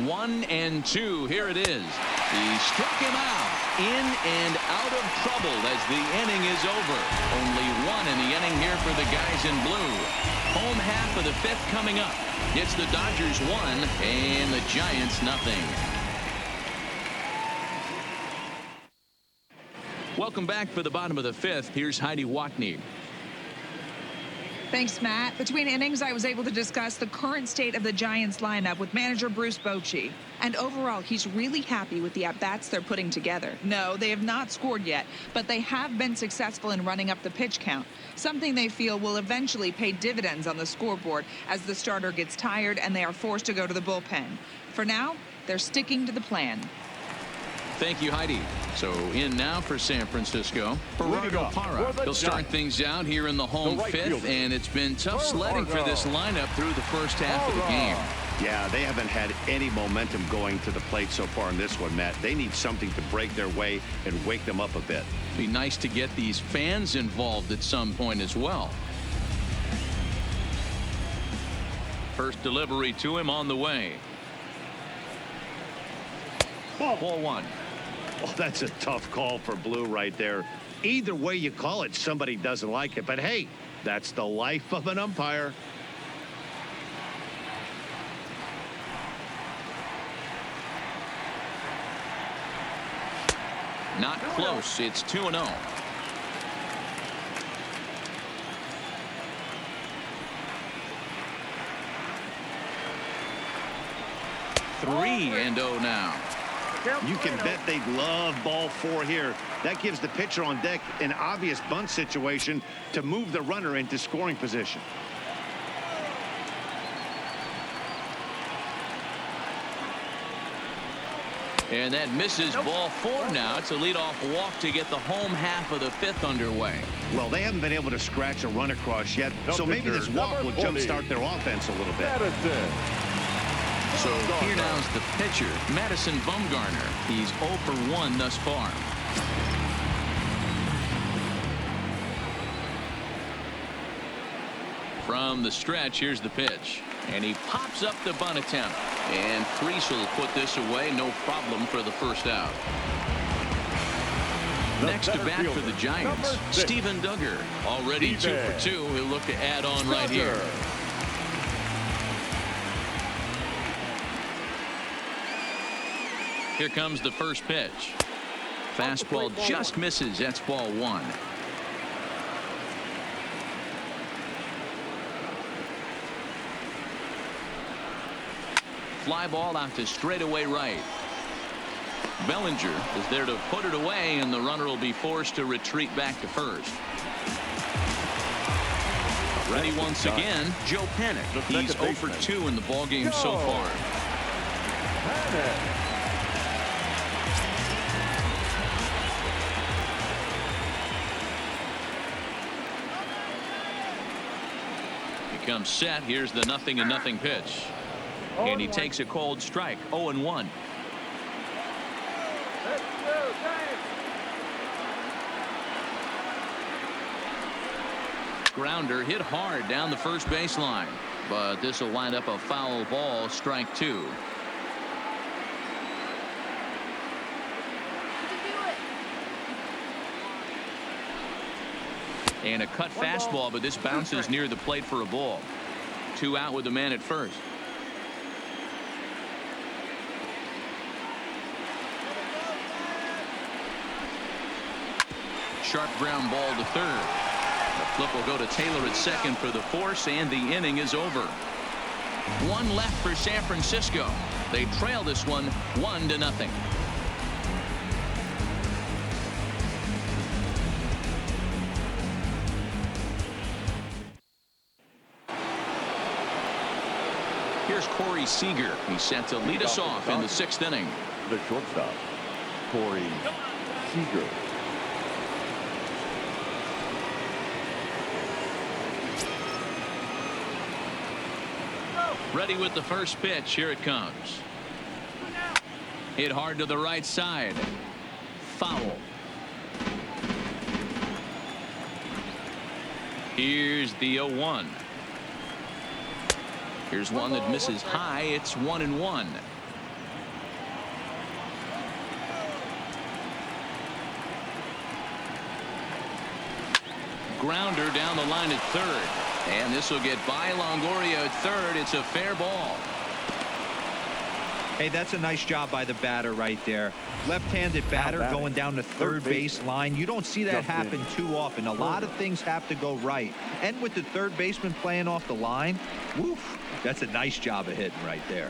One and two. Here it is. He struck him out. In and out of trouble as the inning is over. Only one in the inning here for the guys in blue. Home half of the fifth coming up. It's the Dodgers 1 and the Giants nothing. Welcome back for the bottom of the fifth. Here's Heidi Watney. Thanks, Matt. Between innings, I was able to discuss the current state of the Giants lineup with manager Bruce Bochy. And overall, he's really happy with the at-bats they're putting together. No, they have not scored yet, but they have been successful in running up the pitch count, something they feel will eventually pay dividends on the scoreboard as the starter gets tired and they are forced to go to the bullpen. For now, they're sticking to the plan. Thank you, Heidi. So in now for San Francisco, Gerardo Parra. He'll start things out here in the home fifth, and it's been tough sledding for this lineup through the first half of the game. Yeah, they haven't had any momentum going to the plate so far in this one, Matt. They need something to break their way and wake them up a bit. Be nice to get these fans involved at some point as well. First delivery to him on the way. Ball one. Oh, that's a tough call for Blue right there. Either way you call it, somebody doesn't like it. But hey, that's the life of an umpire. Not close. It's 2-0. Three and 0 now. You can bet they'd love ball four here. That gives the pitcher on deck an obvious bunt situation to move the runner into scoring position. And that misses ball four now. It's a leadoff walk to get the home half of the fifth underway. Well, they haven't been able to scratch a run across yet, so maybe this walk will jumpstart their offense a little bit. So here now is the pitcher, Madison Bumgarner. He's 0 for 1 thus far. From the stretch, here's the pitch. And he pops up the bunt attempt. And Priest will put this away. No problem for the first out. Next to bat for the Giants, Steven Duggar. Already 2 for 2. He'll look to add on right here. Here comes the first pitch. Fastball just misses. That's ball 1. Fly ball out to straightaway right. Bellinger is there to put it away, and the runner will be forced to retreat back to first. Ready once again, Joe Panic. He's 0 for 2 in the ballgame so far. He comes set. Here's the 0-0 pitch. And he takes a cold strike. 0-1. Grounder hit hard down the first baseline, but this will wind up a foul ball. Strike 2. And a cut fastball, but this bounces near the plate for a ball. 2 out with the man at first. Sharp ground ball to third. The flip will go to Taylor at second for the force, and the inning is over. 1 left for San Francisco. They trail this one 1-0. Here's Corey Seager. He's set to lead us off in the 6th inning. The shortstop, Corey Seager. Ready with the first pitch. Here it comes. Hit hard to the right side. Foul. Here's the 0-1. Here's one that misses high. It's 1-1. Grounder down the line at third. And this will get by Longoria at third. It's a fair ball. Hey, that's a nice job by the batter right there. Left-handed batter going down the third base line. You don't see that happen too often. A lot of things have to go right. And with the third baseman playing off the line, woof, that's a nice job of hitting right there.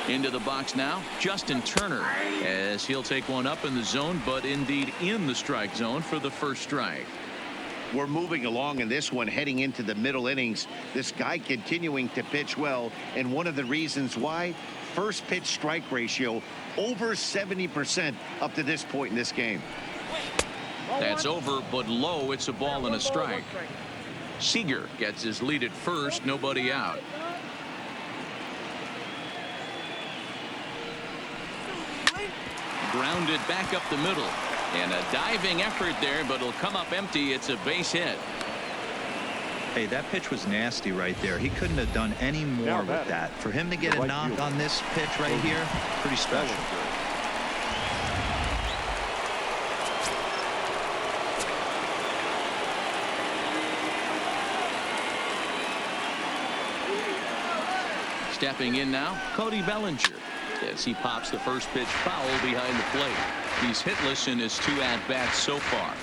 Into the box now, Justin Turner, as he'll take one up in the zone, but indeed in the strike zone for the first strike. We're moving along in this one, heading into the middle innings. This guy continuing to pitch well, and one of the reasons why, first pitch strike ratio over 70% up to this point in this game. That's over, but low. It's a ball and a strike. Seager gets his lead at first, nobody out. Grounded back up the middle, and a diving effort there, but it'll come up empty. It's a base hit. Hey, that pitch was nasty right there. He couldn't have done any more with that. For him to get a knock on this pitch right here, pretty special. Stepping in now, Cody Bellinger, as he pops the first pitch foul behind the plate. He's hitless in his 2 at-bats so far.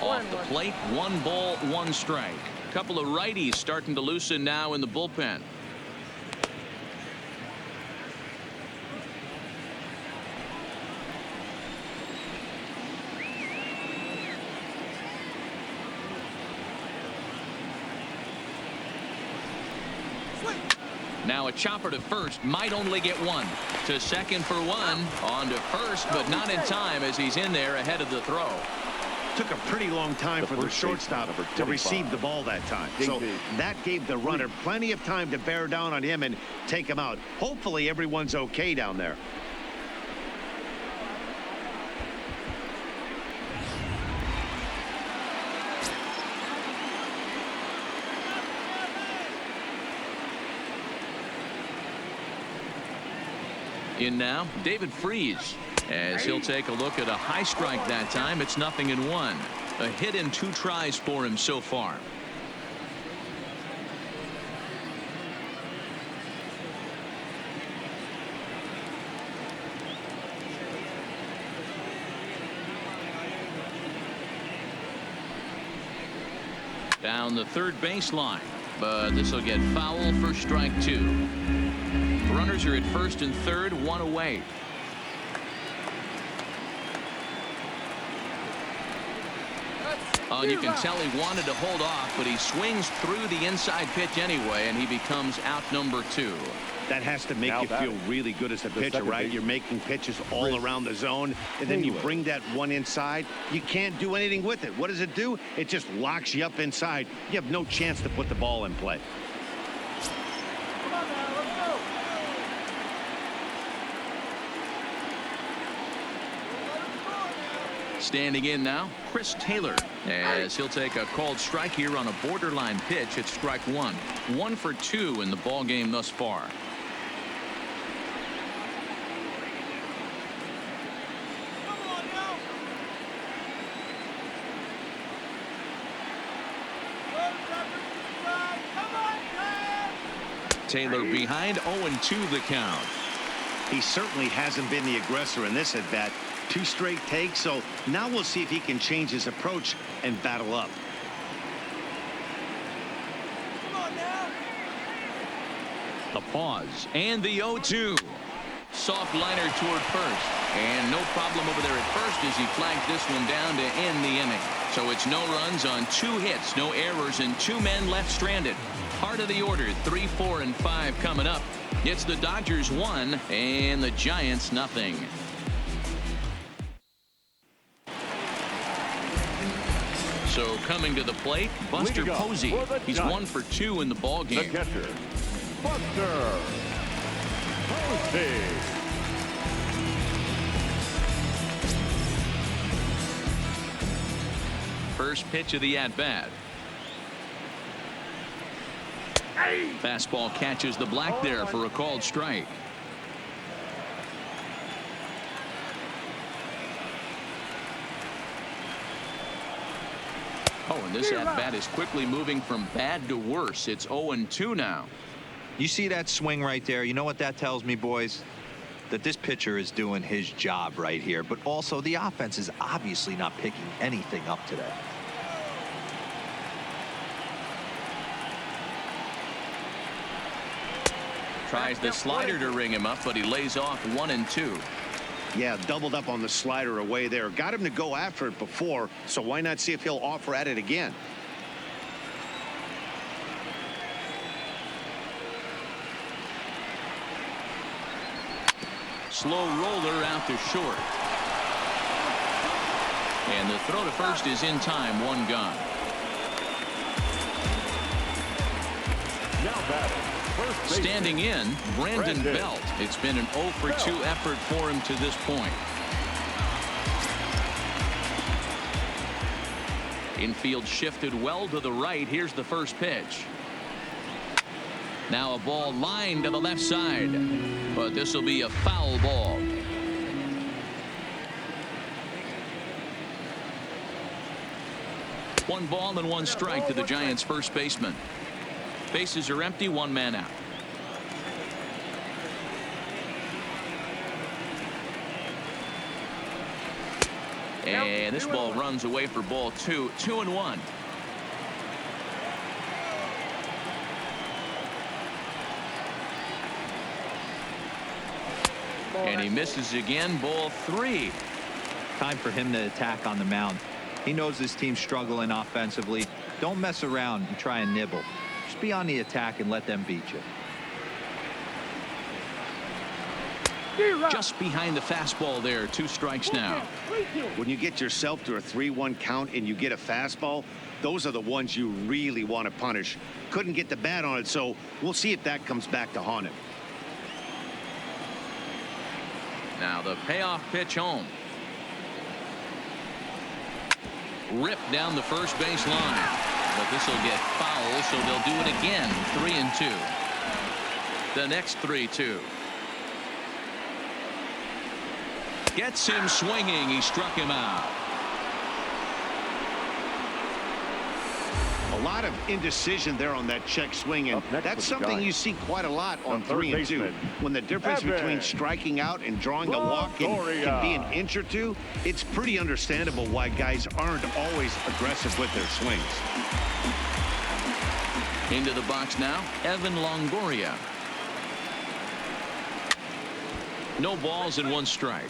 Off the plate, 1 ball, 1 strike. Couple of righties starting to loosen now in the bullpen. Now a chopper to first, might only get one. To second for one. On to first, but not in time as he's in there ahead of the throw. Took a pretty long time for the shortstop to receive the ball that time. So that gave the runner plenty of time to bear down on him and take him out. Hopefully everyone's okay down there. In now, David Freese, as he'll take a look at a high strike that time. It's 0-1. A hit in 2 tries for him so far. Down the third baseline, but this will get foul for strike 2. Runners are at first and third, 1 away. And you can tell he wanted to hold off, but he swings through the inside pitch anyway, and he becomes out number 2. That has to make you feel really good as a pitcher, right? You're making pitches all around the zone, and then you bring that one inside. You can't do anything with it. What does it do? It just locks you up inside. You have no chance to put the ball in play. Standing in now, Chris Taylor, as he'll take a called strike here on a borderline pitch at strike 1. 1 for 2 in the ball game thus far. Taylor behind, 0-2 the count. He certainly hasn't been the aggressor in this at bat. 2 straight takes, so now we'll see if he can change his approach and battle up. The pause and the 0-2. Soft liner toward first, and no problem over there at first as he flags this one down to end the inning. So it's no runs on 2 hits, no errors, and 2 men left stranded. Part of the order, 3, 4, and 5 coming up. It's the Dodgers 1 and the Giants 0. So coming to the plate, Buster Posey. He's 1 for 2 in the ball game. The catcher, Buster Posey. First pitch of the at-bat. Fastball catches the black there for a called strike. Oh, and this at-bat is quickly moving from bad to worse. It's 0-2 now. You see that swing right there? You know what that tells me, boys? That this pitcher is doing his job right here, but also the offense is obviously not picking anything up today. Tries the slider to ring him up, but he lays off 1-2. Yeah, doubled up on the slider away there. Got him to go after it before, so why not see if he'll offer at it again? Slow roller out to short. And the throw to first is in time, 1 gone. Now batting, first base. Standing in, Brandon Belt. It's been an 0 for 2 effort for him to this point. Infield shifted well to the right. Here's the first pitch. Now a ball lined to the left side, but this will be a foul ball. One ball and 1 strike to the Giants' first baseman. Bases are empty, 1 man out. And this ball runs away for ball 2. 2-1. And he misses again. Ball 3. Time for him to attack on the mound. He knows his team's struggling offensively. Don't mess around and try and nibble. Just be on the attack and let them beat you. Just behind the fastball there. 2 strikes now. When you get yourself to a 3-1 count and you get a fastball, those are the ones you really want to punish. Couldn't get the bat on it, so we'll see if that comes back to haunt him. Now the payoff pitch home. Ripped down the first base line. But this will get foul, so they'll do it again. 3-2. The next 3-2. Gets him swinging. He struck him out. A lot of indecision there on that check swing, and that's something you see quite a lot on 3-2. When the difference between striking out and drawing a walk can be an inch or two, it's pretty understandable why guys aren't always aggressive with their swings. Into the box now, Evan Longoria. No balls and 1 strike.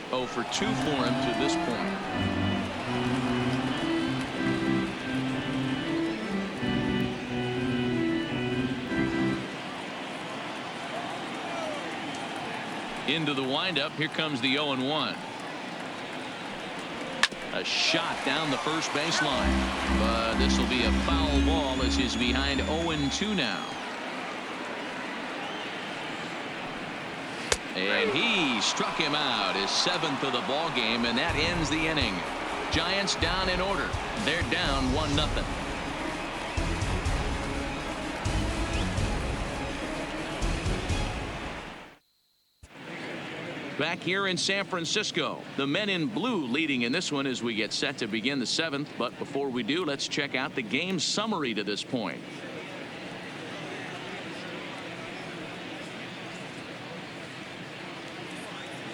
0 for 2 for him to this point. Into the windup. Here comes the 0-1. A shot down the first baseline, but this will be a foul ball as he's behind 0-2 now. And he struck him out, his 7th of the ball game, and that ends the inning. Giants down in order. They're down 1-0. Back here in San Francisco, the men in blue leading in this one as we get set to begin the 7th. But before we do, let's check out the game summary to this point.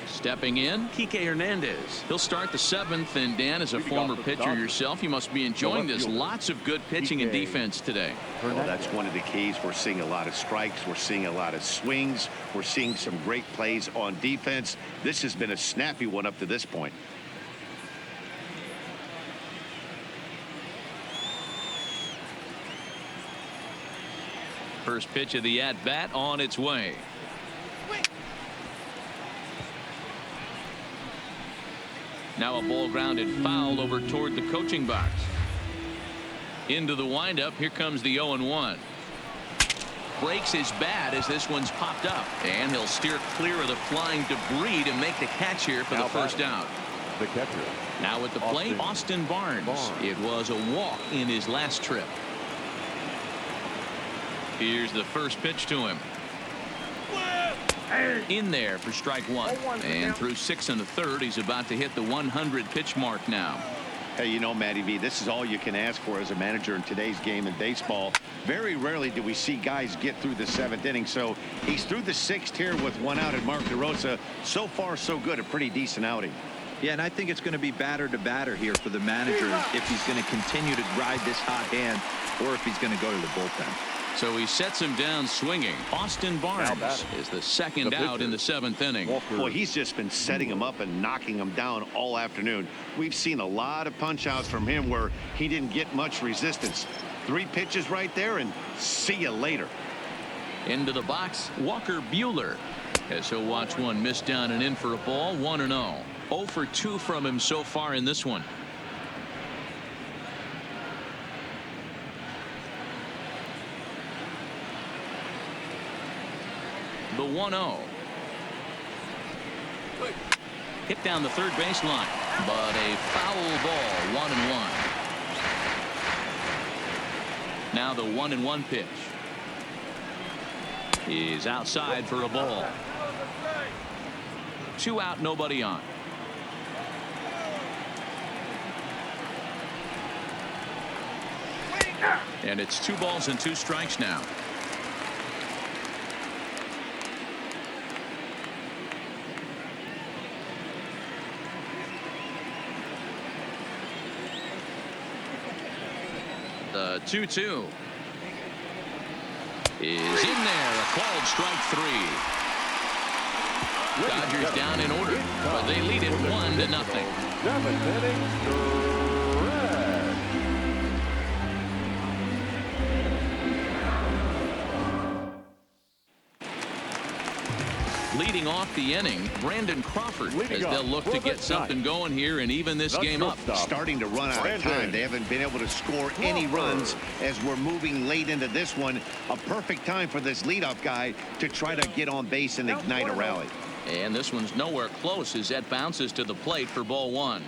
Stepping in, Kike Hernandez. He'll start the 7th, and Dan, as a former pitcher yourself, you must be enjoying this. Lots of good pitching and defense today. Well, that's one of the keys. We're seeing a lot of strikes. We're seeing a lot of swings. We're seeing some great plays on defense. This has been a snappy one up to this point. First pitch of the at-bat on its way. Now a ball grounded foul over toward the coaching box. Into the windup. Here comes the 0-1. Breaks his bat as this one's popped up, and he'll steer clear of the flying debris to make the catch here for the first out. The catcher. Now at the plate, Austin Barnes. It was a walk in his last trip. Here's the first pitch to him. In there for strike 1. And through 6 1/3, he's about to hit the 100 pitch mark now. Hey, you know, Matty V, this is all you can ask for as a manager in today's game in baseball. Very rarely do we see guys get through the 7th inning. So he's through the 6th here with 1 out at Mark DeRosa. So far, so good. A pretty decent outing. Yeah, and I think it's going to be batter to batter here for the manager if he's going to continue to ride this hot hand or if he's going to go to the bullpen. So he sets him down swinging. Austin Barnes is the second out in the 7th inning. Well, he's just been setting him up and knocking him down all afternoon. We've seen a lot of punch outs from him where he didn't get much resistance. 3 pitches right there, and see you later. Into the box, Walker Buehler, as he'll watch one miss down and in for a ball. 1-0. 0 for 2 from him so far in this one. The 1-0. Hit down the third baseline, but a foul ball. 1-1. Now the 1-1 pitch is outside for a ball. 2 out, nobody on. And it's 2 balls and 2 strikes now. The 2-2 is in there. A called strike 3. Dodgers down in order, but they lead it 1-0. 7th inning. Leading off the inning, Brandon Crawford, as they'll look to get something going here and even this game up. Starting to run out of time. They haven't been able to score any runs as we're moving late into this one. A perfect time for this leadoff guy to try to get on base and ignite a rally. And this one's nowhere close as that bounces to the plate for ball one.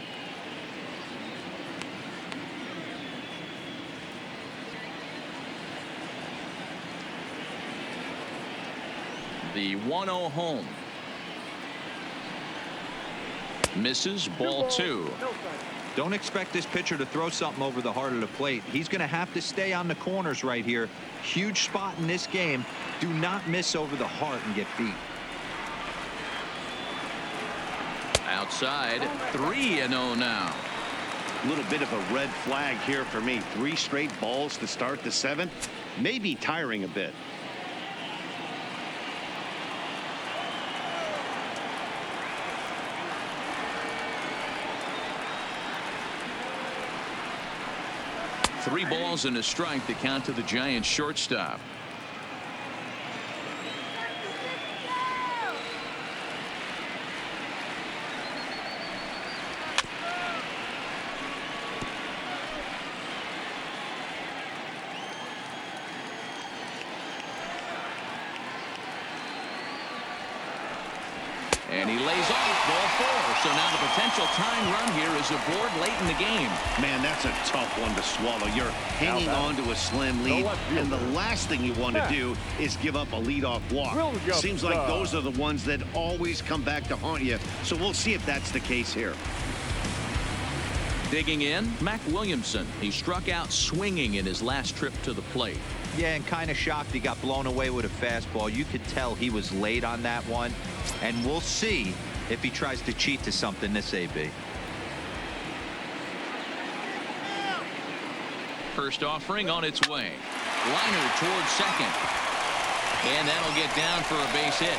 The 1-0 home. Misses, ball two. Don't expect this pitcher to throw something over the heart of the plate. He's going to have to stay on the corners right here. Huge spot in this game. Do not miss over the heart and get beat. Outside, 3-0 now. A little bit of a red flag here for me. 3 straight balls to start the 7th. Maybe tiring a bit. Three balls and a strike to count to the Giants shortstop. And he lays off ball 4. So now the potential tying run here is aboard late in the game. Man, that's a tough one to swallow. You're hanging on to a slim lead, and the last thing you want to do is give up a leadoff walk. Seems like those are the ones that always come back to haunt you. So we'll see if that's the case here. Digging in, Mac Williamson. He struck out swinging in his last trip to the plate. Yeah, and kind of shocked he got blown away with a fastball. You could tell he was late on that one. And we'll see if he tries to cheat to something this AB. First offering on its way. Liner towards second. And that'll get down for a base hit.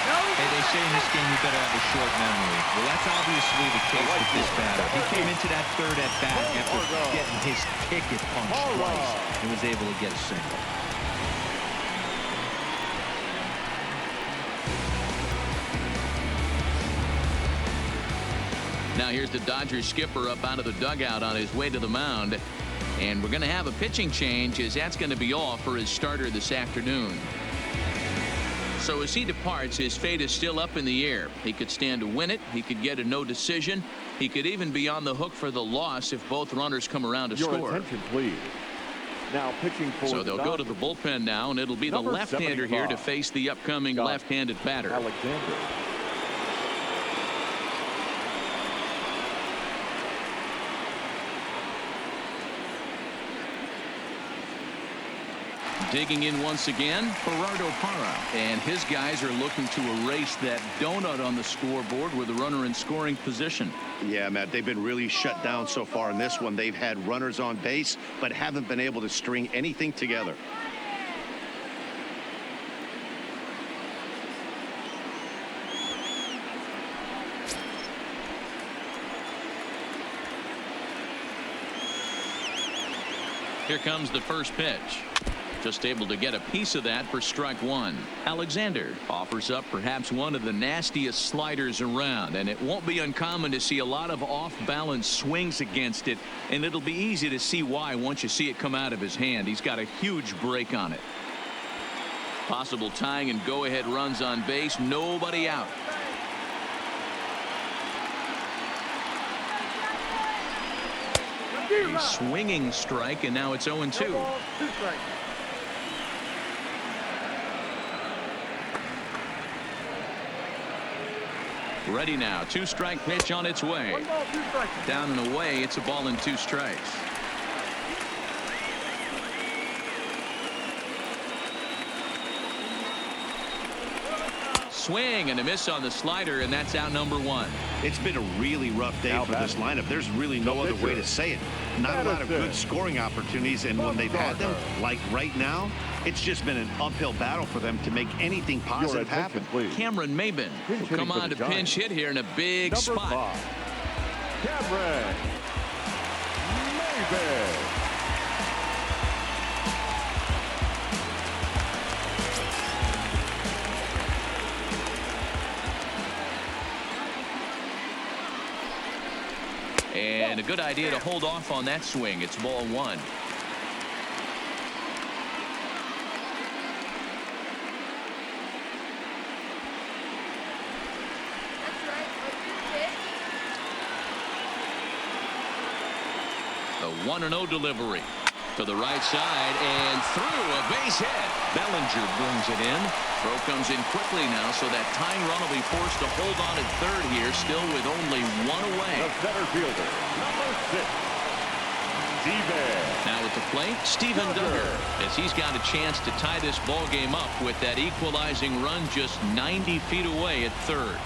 Hey, they say in this game you better have a short memory. Well, that's obviously the case with this batter. He came into that third at bat after getting his ticket punched twice and was able to get a single. Now here's the Dodgers skipper up out of the dugout on his way to the mound. And we're going to have a pitching change, as that's going to be all for his starter this afternoon. So as he departs, his fate is still up in the air. He could stand to win it. He could get a no decision. He could even be on the hook for the loss if both runners come around to score. Your attention, please. Now pitching for so they'll go to the bullpen now, and it'll be the left-hander here to face the upcoming left-handed batter. Alexander. Digging in once again, Gerardo Parra. And his guys are looking to erase that donut on the scoreboard with a runner in scoring position. Yeah, Matt, they've been really shut down so far in this one. They've had runners on base, but haven't been able to string anything together. Here comes the first pitch. Just able to get a piece of that for strike one. Alexander offers up perhaps one of the nastiest sliders around, and it won't be uncommon to see a lot of off-balance swings against it, and it'll be easy to see why once you see it come out of his hand. He's got a huge break on it. Possible tying and go-ahead runs on base. Nobody out. A swinging strike, and now it's 0-2. Ready now. 2-strike pitch on its way. Down and away. It's a ball and 2 strikes. Swing and a miss on the slider, and that's out number 1. It's been a really rough day for this lineup. There's really no other way to say it. Not a lot of good scoring opportunities, and when they've had them, like right now, it's just been an uphill battle for them to make anything positive happen. Cameron Maybin will come on to pinch hit here in a big spot. Cameron Maybin. And a good idea to hold off on that swing. It's ball one. The 1-0 delivery to the right side and through a base hit. Bellinger brings it in. Throw comes in quickly now, so that tying run will be forced to hold on at third here, still with only one away. The center fielder, number 6, Steven. Now at the plate, Steven Duggar, as he's got a chance to tie this ball game up with that equalizing run just 90 feet away at third.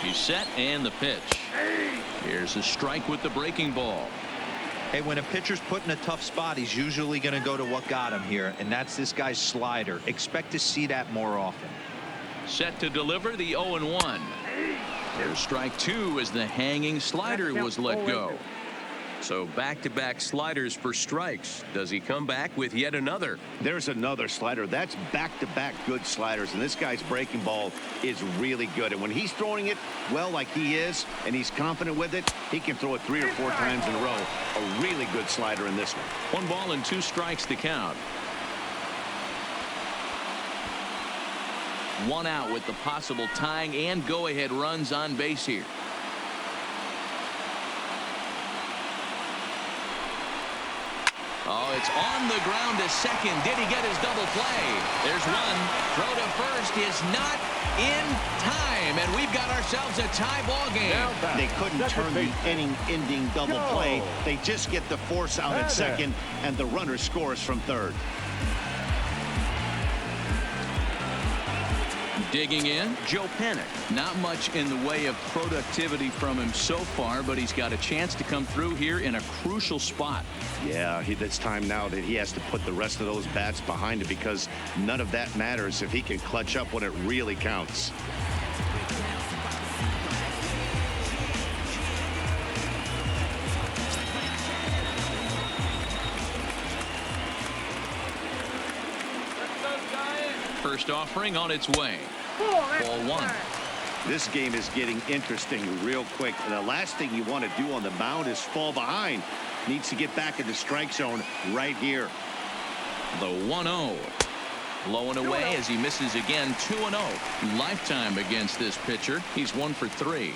He's set and the pitch. Here's a strike with the breaking ball. Hey, when a pitcher's put in a tough spot, he's usually going to go to what got him here, and that's this guy's slider. Expect to see that more often. Set to deliver the 0-1. There's strike two as the hanging slider was let go. So back-to-back sliders for strikes. Does he come back with yet another? There's another slider. That's back-to-back good sliders, and this guy's breaking ball is really good. And when he's throwing it well like he is, and he's confident with it, he can throw it 3 or 4 times in a row. A really good slider in this one. 1 ball and 2 strikes to count. 1 out with the possible tying and go-ahead runs on base here. Oh, it's on the ground to second. Did he get his double play? There's one. Throw to first is not in time, and we've got ourselves a tie ball game. They couldn't turn the inning-ending double play. They just get the force out at second, and the runner scores from third. Digging in, Joe Panic. Not much in the way of productivity from him so far, but he's got a chance to come through here in a crucial spot. Yeah, it's time now that he has to put the rest of those bats behind it, because none of that matters if he can clutch up when it really counts. First offering on its way. Ball one. This game is getting interesting real quick. And the last thing you want to do on the mound is fall behind. Needs to get back in the strike zone right here. The 1-0. Low and away as he misses again. 2-0. Lifetime against this pitcher. He's 1 for 3.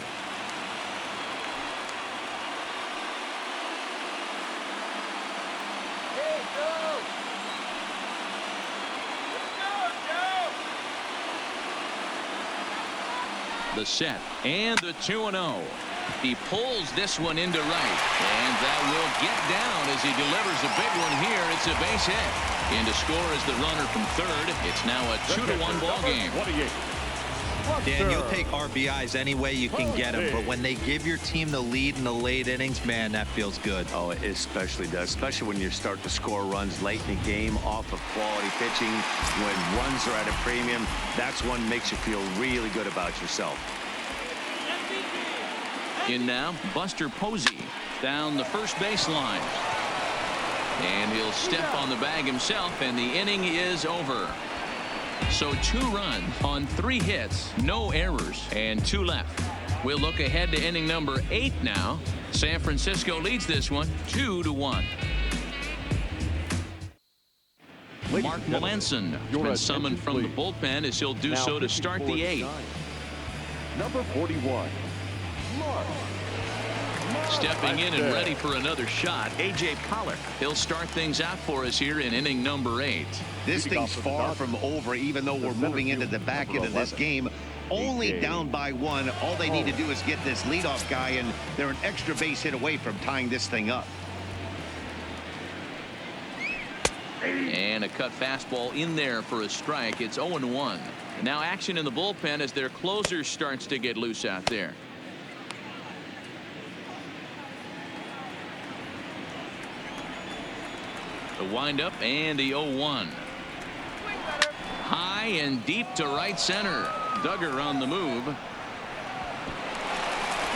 The set and the 2-0. He pulls this one into right, and that will get down as he delivers a big one here. It's a base hit. In to score is the runner from third. It's now a 2-1 ball game. Dan, you'll take RBIs any way you can get them, but when they give your team the lead in the late innings, man, that feels good. Oh, it especially does, especially when you start to score runs late in the game off of quality pitching. When runs are at a premium, that's one makes you feel really good about yourself. In now, Buster Posey down the first baseline. And he'll step on the bag himself, and the inning is over. So 2 runs on 3 hits, no errors, and 2 left. We'll look ahead to inning number 8 now. San Francisco leads this one 2-1. Mark Melanson has been summoned from the bullpen, as he'll do so to start the 8th. Number 41, Mark. Stepping in and ready for another shot, A.J. Pollock. He'll start things out for us here in inning number 8. This thing's far from over, even though we're moving into the back end of this game. Only down by 1. All they need to do is get this leadoff guy, and they're an extra base hit away from tying this thing up. And a cut fastball in there for a strike. It's 0-1. Now action in the bullpen as their closer starts to get loose out there. The windup and the 0-1. High and deep to right center. Duggar on the move.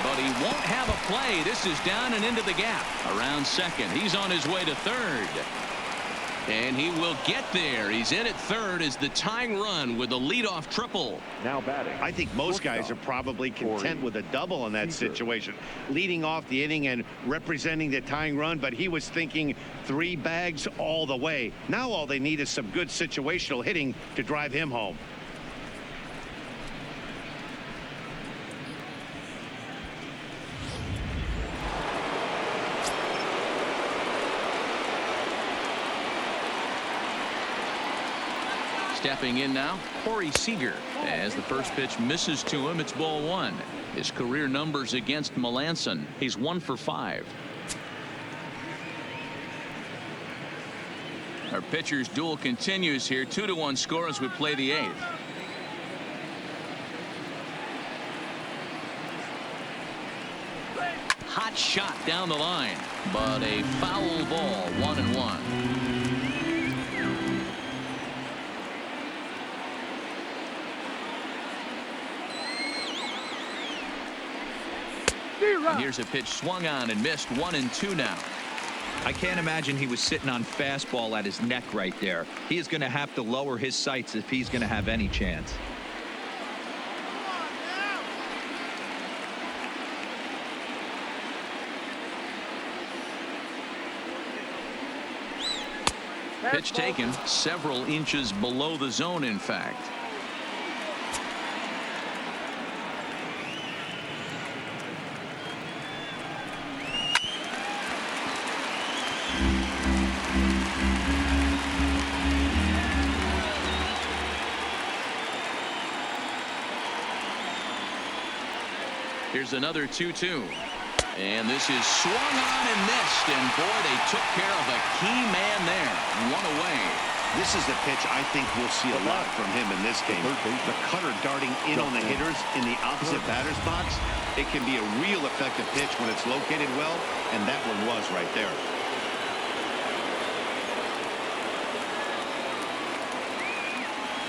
but he won't have a play. This is down and into the gap. Around second. He's on his way to third. And he will get there. He's in at third as the tying run with a leadoff triple. Now batting. I think most guys are probably content with a double in that situation. Leading off the inning and representing the tying run, but he was thinking 3 bags all the way. Now all they need is some good situational hitting to drive him home. Stepping in now, Corey Seager. As the first pitch misses to him, it's ball 1. His career numbers against Melanson. He's 1 for 5. Our pitcher's duel continues here. 2-1 score as we play the 8th. Hot shot down the line, but a foul ball. 1-1. And here's a pitch swung on and missed. 1-2 now. I can't imagine he was sitting on fastball at his neck right there. He is going to have to lower his sights if he's going to have any chance. Pitch taken several inches below the zone, in fact. Here's another 2-2. And this is swung on and missed. And boy, they took care of a key man there. 1 away. This is a pitch I think we'll see a lot from him in this game. The cutter darting in on the hitters in the opposite batter's box. It can be a real effective pitch when it's located well, and that one was right there.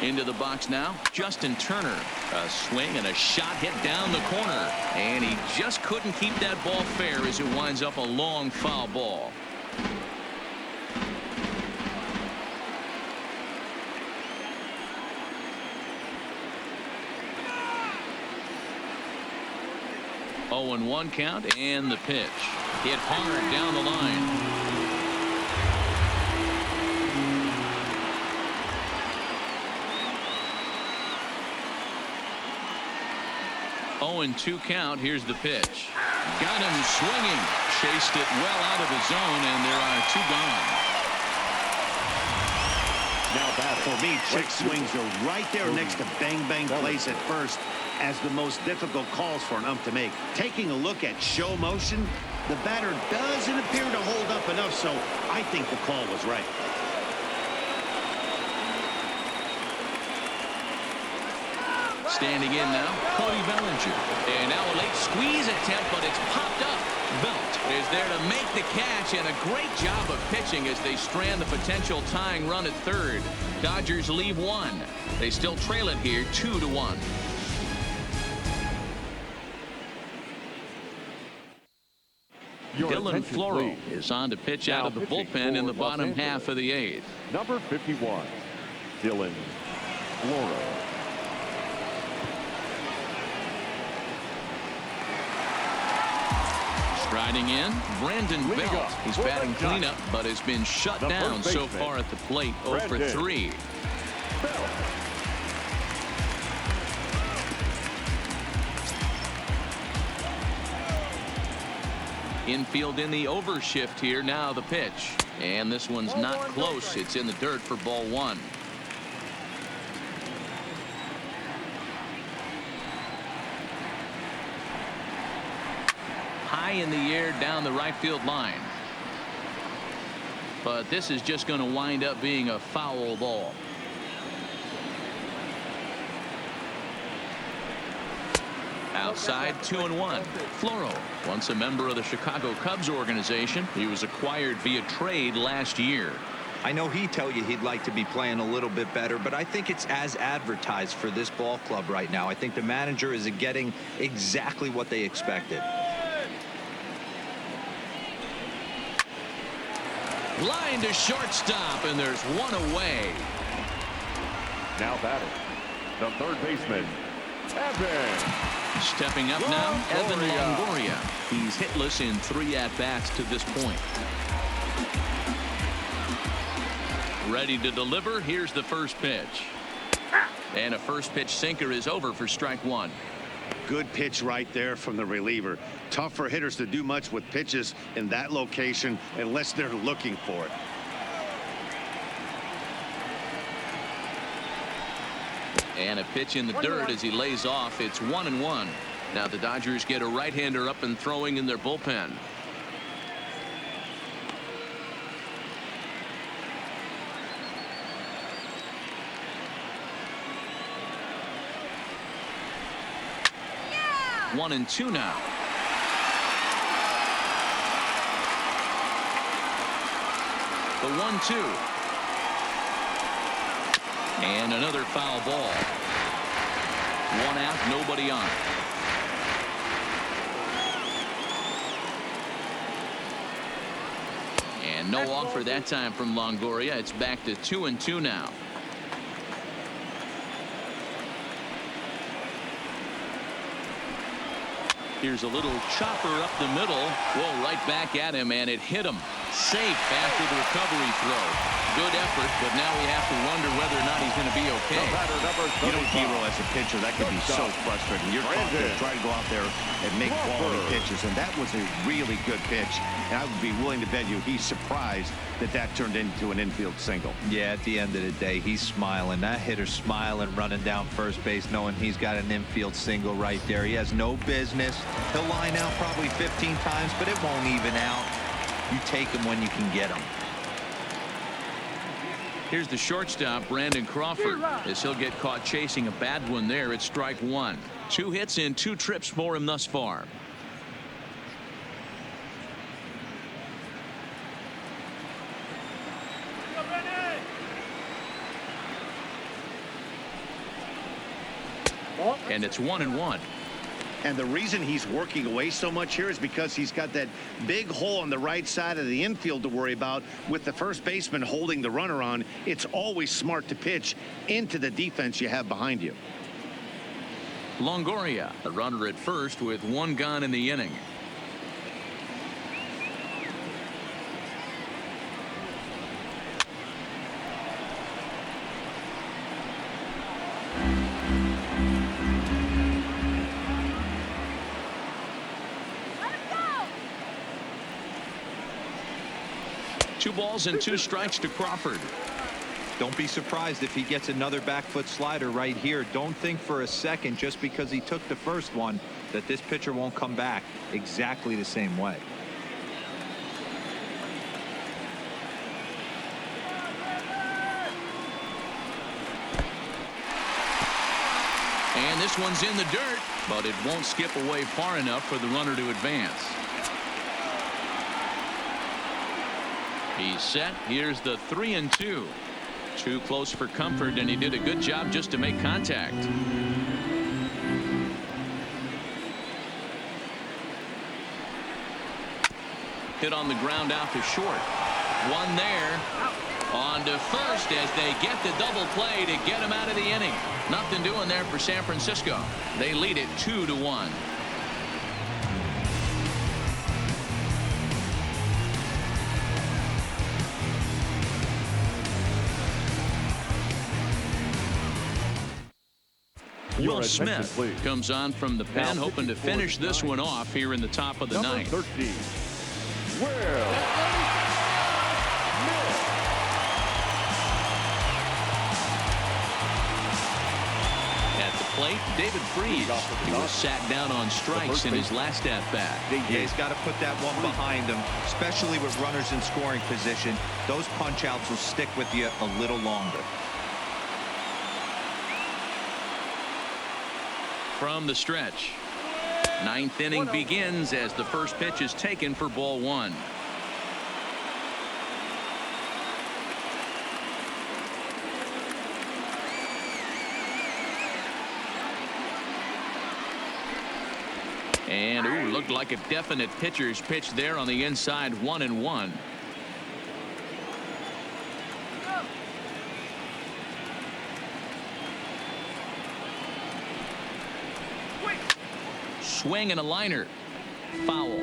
Into the box now, Justin Turner. A swing and a shot hit down the corner. And he just couldn't keep that ball fair as it winds up a long foul ball. Oh, and 1 count, and the pitch. Hit hard down the line. 0-2 count. Here's the pitch. Got him swinging. Chased it well out of the zone, and there are 2 gone. Now that for me, check swings are right there next to bang plays at first as the most difficult calls for an ump to make. Taking a look at show motion, the batter doesn't appear to hold up enough, so I think the call was right. Standing in now, Cody Bellinger. And now a late squeeze attempt, but it's popped up. Belt is there to make the catch, and a great job of pitching as they strand the potential tying run at third. Dodgers leave 1. They still trail it here 2-1. Dylan Floro is on to pitch out of the bullpen in the bottom half of the 8th. Number 51, Dylan Floro. Striding in, Brandon Belt. He's batting cleanup, but has been shut down so far at the plate. 0 for 3. Infield in the overshift here. Now the pitch. And this one's not close. It's in the dirt for ball 1. High in the air down the right field line. But this is just going to wind up being a foul ball. Outside, 2-1. Floro, once a member of the Chicago Cubs organization. He was acquired via trade last year. I know he'd tell you he'd like to be playing a little bit better, but I think it's as advertised for this ball club right now. I think the manager is getting exactly what they expected. Line to shortstop, and there's one away. Now batting, the third baseman, Evan. Stepping up now, Evan Longoria. He's hitless in 3 at-bats to this point. Ready to deliver. Here's the first pitch. And a first pitch sinker is over for strike 1. Good pitch right there from the reliever. Tough for hitters to do much with pitches in that location unless they're looking for it. And a pitch in the dirt as he lays off. It's 1-1. Now the Dodgers get a right-hander up and throwing in their bullpen. Yeah! 1-2 now. The 1-2. And another foul ball. 1 out, nobody on. And no offer that time from Longoria. It's back to 2-2 now. Here's a little chopper up the middle. Whoa, right back at him, and it hit him. Safe after the recovery throw. Good effort, but now we have to wonder whether or not he's going to be okay. You know, Hero, as a pitcher, that could be so frustrating. You're trying to go out there and make quality pitches, and that was a really good pitch. And I would be willing to bet you he's surprised that that turned into an infield single. Yeah, at the end of the day, he's smiling. That hitter's smiling, running down first base, knowing he's got an infield single right there. He has no business. He'll line out probably 15 times, but it won't even out. You take him when you can get him. Here's the shortstop, Brandon Crawford, as he'll get caught chasing a bad one there. It's strike 1. 2 hits and 2 trips for him thus far. And it's 1-1. And the reason he's working away so much here is because he's got that big hole on the right side of the infield to worry about. With the first baseman holding the runner on, it's always smart to pitch into the defense you have behind you. Longoria, the runner at first with 1 gone in the inning. Two balls and 2 strikes to Crawford. Don't be surprised if he gets another back foot slider right here. Don't think for a second, just because he took the first one, that this pitcher won't come back exactly the same way. And this one's in the dirt, but it won't skip away far enough for the runner to advance. He's set. Here's the 3-2. Too close for comfort, and he did a good job just to make contact. Hit on the ground out to short. One there. On to first as they get the double play to get him out of the inning. Nothing doing there for San Francisco. They lead it 2-1. Will Smith comes on from the pen, hoping to finish this one off here in the top of the ninth. Number 13, Will At the plate, David Freese. He was sat down on strikes in his last at-bat. Yeah, he's got to put that one behind him, especially with runners in scoring position. Those punch-outs will stick with you a little longer. From the stretch, 9th inning begins as the first pitch is taken for ball 1. And looked like a definite pitcher's pitch there on the inside. 1-1. Swing and a liner. Foul.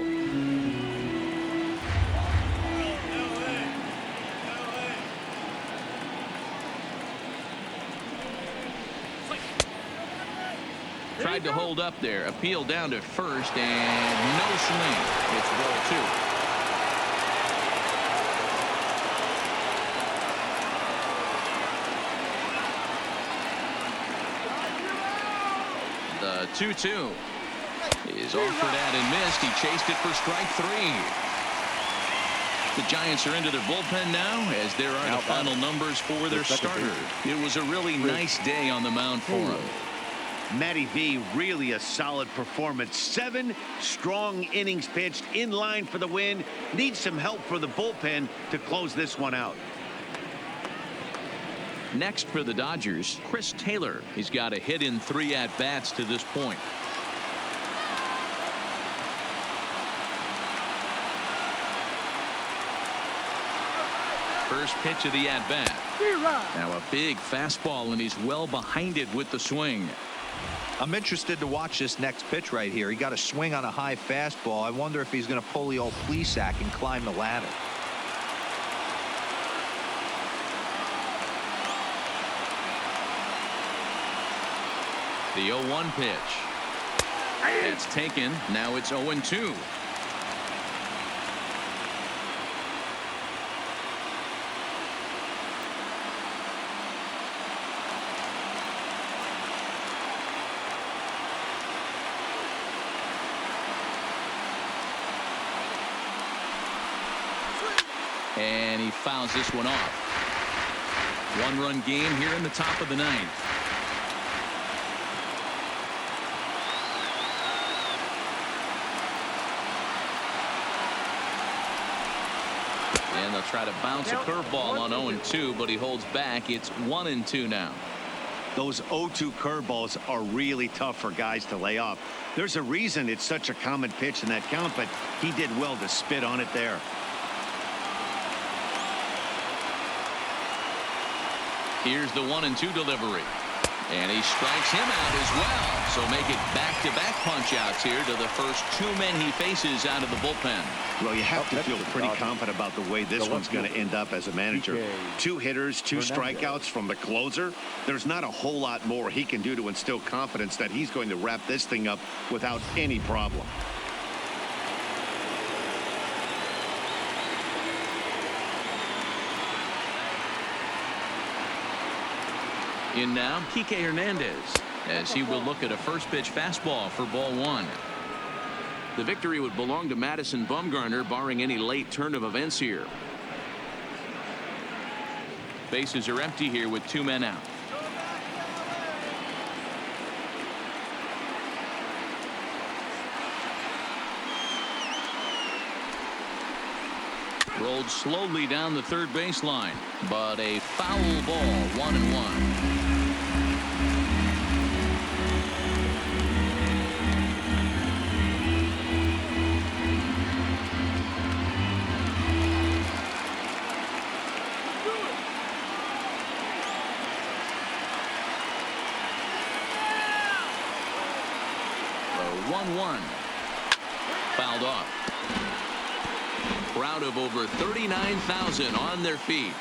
Tried to hold up there. Appeal down to first, and no swing. It's ball 2. The 2-2 is offered at and missed. He chased it for strike 3. The Giants are into their bullpen now, as there are the final numbers for their starter. It was a really nice day on the mound for him. Matty V, really a solid performance. 7 strong innings pitched, in line for the win. Needs some help for the bullpen to close this one out. Next for the Dodgers, Chris Taylor. He's got a hit in 3 at-bats to this point. First pitch of the at-bat. Now a big fastball, and he's well behind it with the swing. I'm interested to watch this next pitch right here. He got a swing on a high fastball. I wonder if he's going to pull the old flea sack and climb the ladder. The 0-1 pitch. That's taken. Now it's 0-2. And he fouls this one off. 1-run game here in the top of the 9th. And they'll try to bounce a curveball on 0-2, but he holds back. It's 1-2 now. Those 0-2 curveballs are really tough for guys to lay off. There's a reason it's such a common pitch in that count, but he did well to spit on it there. Here's the 1-2 delivery. And he strikes him out as well. So make it back-to-back punch-outs here to the first 2 men he faces out of the bullpen. Well, you have to feel pretty confident about the way this one's going to end up as a manager. 2 hitters, 2 strikeouts from the closer. There's not a whole lot more he can do to instill confidence that he's going to wrap this thing up without any problem. In now, Kike Hernandez, as he will look at a first pitch fastball for ball 1. The victory would belong to Madison Bumgarner, barring any late turn of events here. Bases are empty here with 2 men out. Rolled slowly down the third baseline, but a foul ball. 1-1. The 1-1 fouled off. Crowd of over 39,000 on their feet.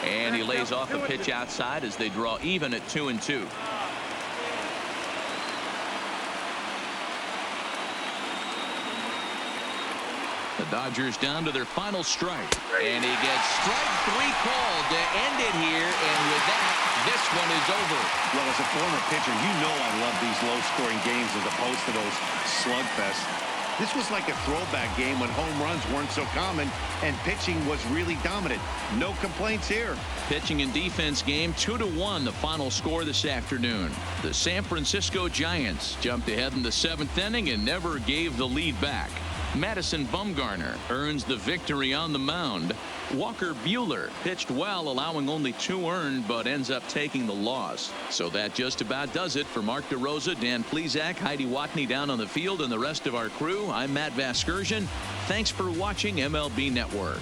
And he lays off a pitch outside as they draw even at 2-2. The Dodgers down to their final strike. And he gets strike 3 called to end it here. And with that, this one is over. Well, as a former pitcher, you know I love these low-scoring games as opposed to those slugfests. This was like a throwback game when home runs weren't so common and pitching was really dominant. No complaints here. Pitching and defense game 2-1, the final score this afternoon. The San Francisco Giants jumped ahead in the 7th inning and never gave the lead back. Madison Bumgarner earns the victory on the mound. Walker Buehler pitched well, allowing only 2 earned, but ends up taking the loss. So that just about does it for Mark DeRosa, Dan Plesac, Heidi Watney down on the field, and the rest of our crew. I'm Matt Vasgersian. Thanks for watching MLB Network.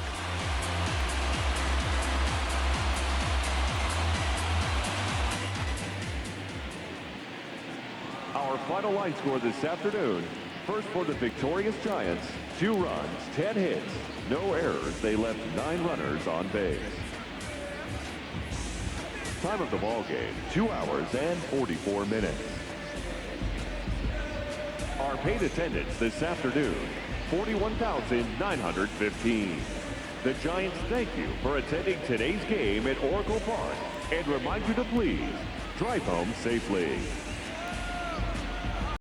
Our final line score this afternoon. First for the victorious Giants, 2 runs, 10 hits, no errors. They left 9 runners on base. Time of the ball game, 2 hours and 44 minutes. Our paid attendance this afternoon, 41,915. The Giants thank you for attending today's game at Oracle Park and remind you to please drive home safely.